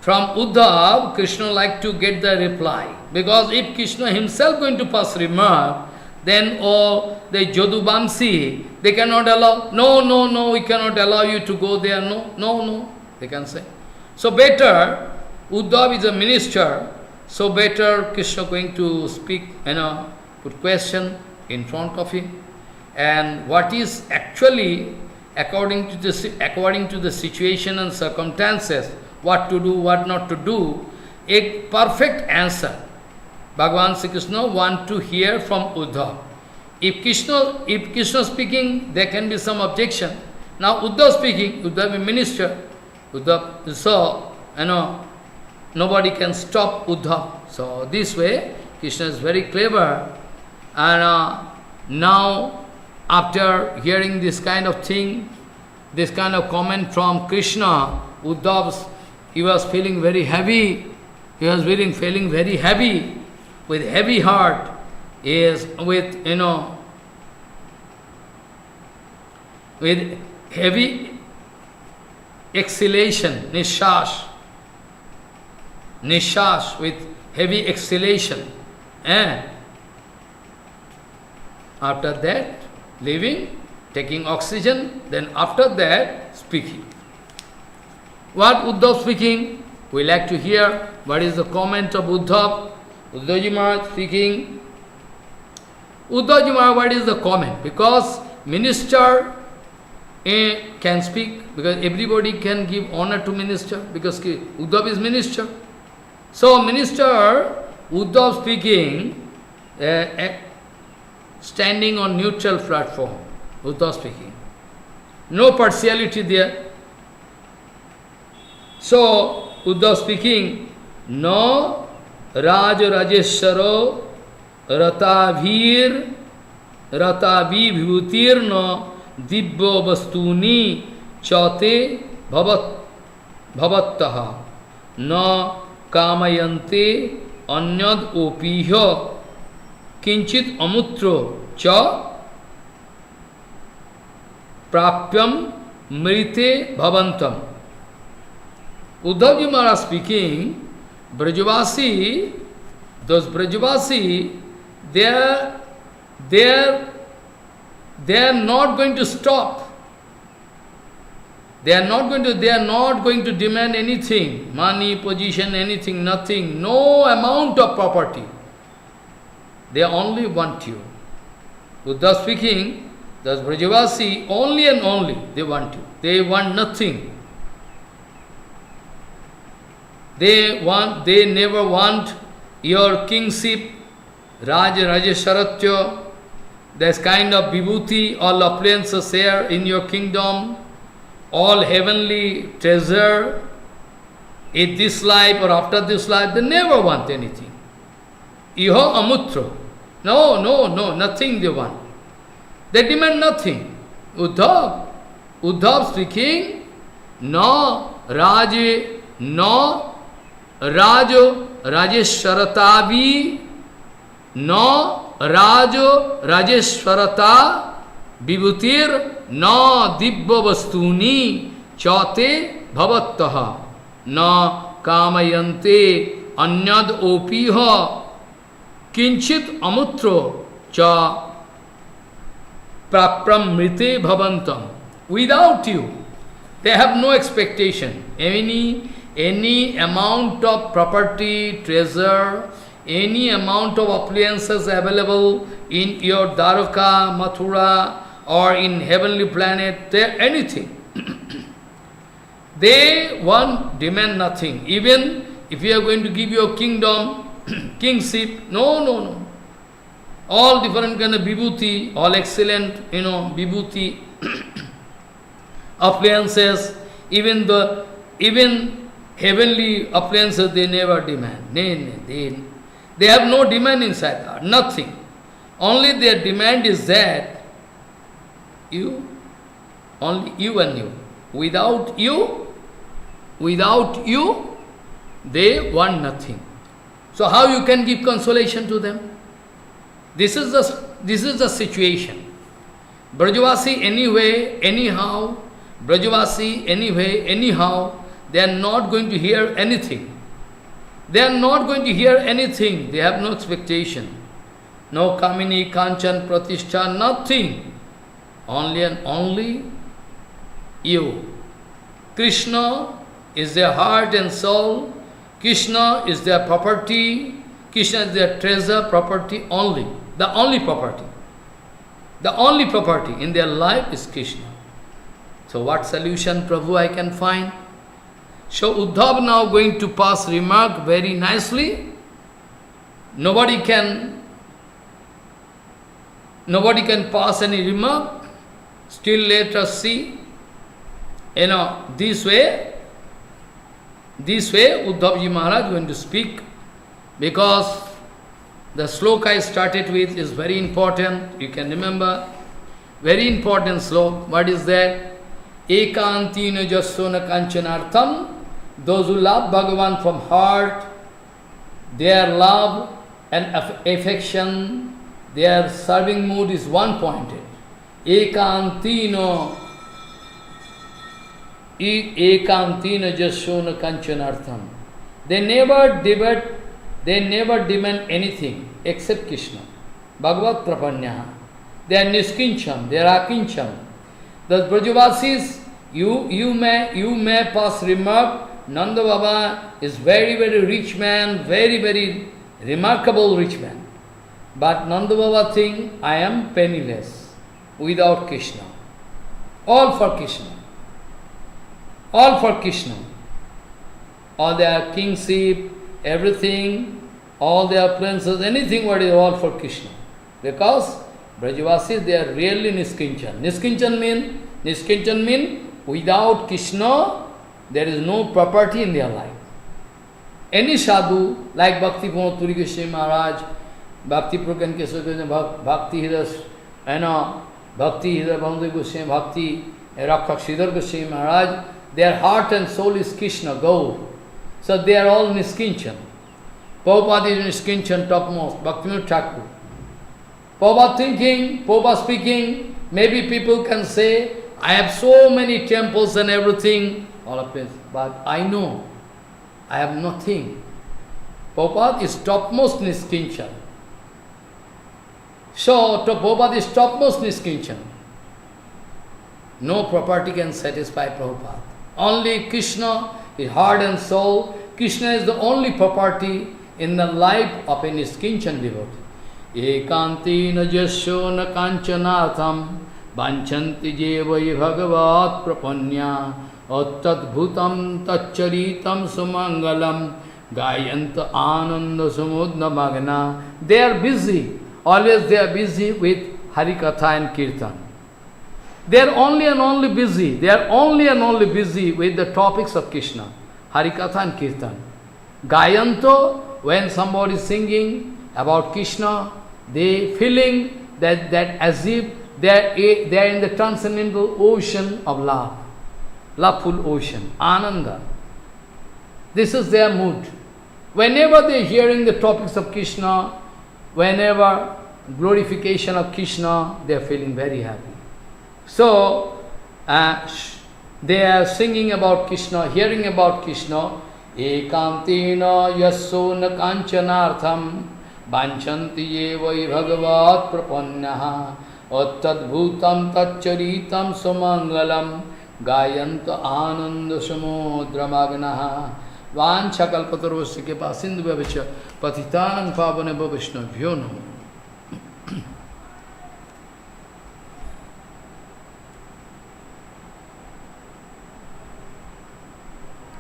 From Uddhav, Krishna like to get the reply. Because if Krishna himself going to pass remark, then all the Jodubamsi, they cannot allow, no, no, no, we cannot allow you to go there, no, no, no, they can say. So better, Uddhav is a minister, so better Krishna going to speak, put question in front of him. And what is actually, according to the situation and circumstances, what to do, what not to do, a perfect answer. Bhagavan Sri Krishna want to hear from Uddhav. If Krishna speaking, there can be some objection. Now Uddhav speaking, Uddhav is minister. Uddhav, so, nobody can stop Uddhav. So this way, Krishna is very clever. And now, after hearing this kind of thing, this kind of comment from Krishna, Uddhav, he was feeling very heavy. He was feeling very heavy, with heavy heart, is with heavy exhalation, nishash, with heavy exhalation. After that, living, taking oxygen, then after that, speaking. What Uddhav speaking? We like to hear what is the comment of Uddhav. Uddhavji Maharaj speaking. Uddhavji Maharaj, what is the comment? Because minister can speak, because everybody can give honor to minister, because Uddhav is minister. So minister, Uddhav speaking, standing on neutral platform, Uddhav speaking. No partiality there. So, Uddhav speaking, no Raj Rajeshwaro Ratavir Ratavi Vibhutir no Dibbo Bastuni Chate Bhavattaha no Kamayante Anyad Opihya Kinchit Amutro Cha Prapyam Mrite Bhavantam. Uddhavji Maharaj speaking, Brajavasi, those Brajavasi, they are not going to stop. They are not going to demand anything, money, position, anything, nothing, no amount of property. They only want you. Uddhav speaking, those Brajavasi, only and only they want you. They want nothing. They never want your kingship, Rajeshwaratya, this kind of vibhuti, all appliances here in your kingdom, all heavenly treasure, in this life or after this life, they never want anything. Iho amutra. No, nothing they want. They demand nothing. Uddhav speaking, no Rajo Rajeshwaratavi, no Rajo Rajeshwarata Vibhutir, no Dibbo Bastuni Chate Bhavattaha, no Kamayante Anyad Opiha Kinchit Amutro Cha Prapram Mrite Bhavantam. Without you, they have no expectation. Any amount of property, treasure, any amount of appliances available in your Dwarka, Mathura, or in heavenly planet, anything. They demand nothing. Even if you are going to give your kingdom, kingship, no. All different kind of vibhuti, all excellent, vibhuti, appliances, even heavenly appliances they never demand. They have no demand inside that, nothing. Only their demand is that only you and you. Without you, they want nothing. So how you can give consolation to them? This is the situation. Brajavasi anyway, anyhow, they are not going to hear anything. They have no expectation. no Kamini, Kanchan, Pratishtha, nothing. Only and only you. Krishna is their heart and soul. Krishna is their property. Krishna is their treasure, property only. The only property. The only property in their life is Krishna. So what solution, Prabhu, I can find? So Uddhav now going to pass remark very nicely. Nobody can pass any remark. Still let us see. This way Uddhavji Maharaj going to speak, because the sloka I started with is very important. You can remember, very important sloka. What is that? Ekantina jasona kanchanartham. Those who love Bhagavan from heart, their love and affection, their serving mood is one-pointed. Ekantina jasona kanchanartham. They never demand anything except Krishna. Bhagavat prapanyaha. They are niskincham, they are akincham. The Brajavasis, you may pass remark, Nanda Baba is very, very rich man, very, very remarkable rich man. But Nanda Baba think, I am penniless, without Krishna. All for Krishna. All for Krishna. All their kingship, everything, all their princes, anything what is all for Krishna. Because Brajavasis, they are really Niskinchan. Niskinchan mean without Krishna, there is no property in their life. Any sadhu, like Bhakti Purnaturi Goswami Maharaj, Bhakti Prakan Kesava, Bhakti Hidas, Bhakti Hidas Bhakti Goswami, Bhakti Rakshak Sridhar Goswami Maharaj, their heart and soul is Krishna, Gaur. So they are all Niskinchan. Prabhupada is Niskinchan topmost, Bhaktivinoda Thakur. Prabhupada thinking, Prabhupada speaking, maybe people can say, I have so many temples and everything, all of this, but I know, I have nothing. Prabhupada is topmost Niskinchan. So, Prabhupada is topmost Niskinchan. No property can satisfy Prabhupada. Only Krishna is heart and soul. Krishna is the only property in the life of a Niskinchan devotee. Ekantina jasona kanchanatham vanchanti jevai bhagavat prapanya attadbhutam taccharitam sumangalam gayanta ananda samudna magana. They are busy. Always they are busy with HariKatha and Kirtan. They are only and only busy. They are only and only busy with the topics of Krishna, HariKatha and Kirtan. Gayanto, when somebody is singing about Krishna, they feeling that as if they are in the transcendental ocean of love, loveful ocean, Ananda. This is their mood. Whenever they are hearing the topics of Krishna, whenever glorification of Krishna, they are feeling very happy. So, they are singing about Krishna, hearing about Krishna. Ekantina yasona kanchanartham vanchanti yevai bhagavat prapanyaha attadbhutam taccharitam sumangalam gayanta ananda samudra magnaha vanchakalpatarvasya ke pasindu bhavicha patitanam pavanebha vaishnavyo namo.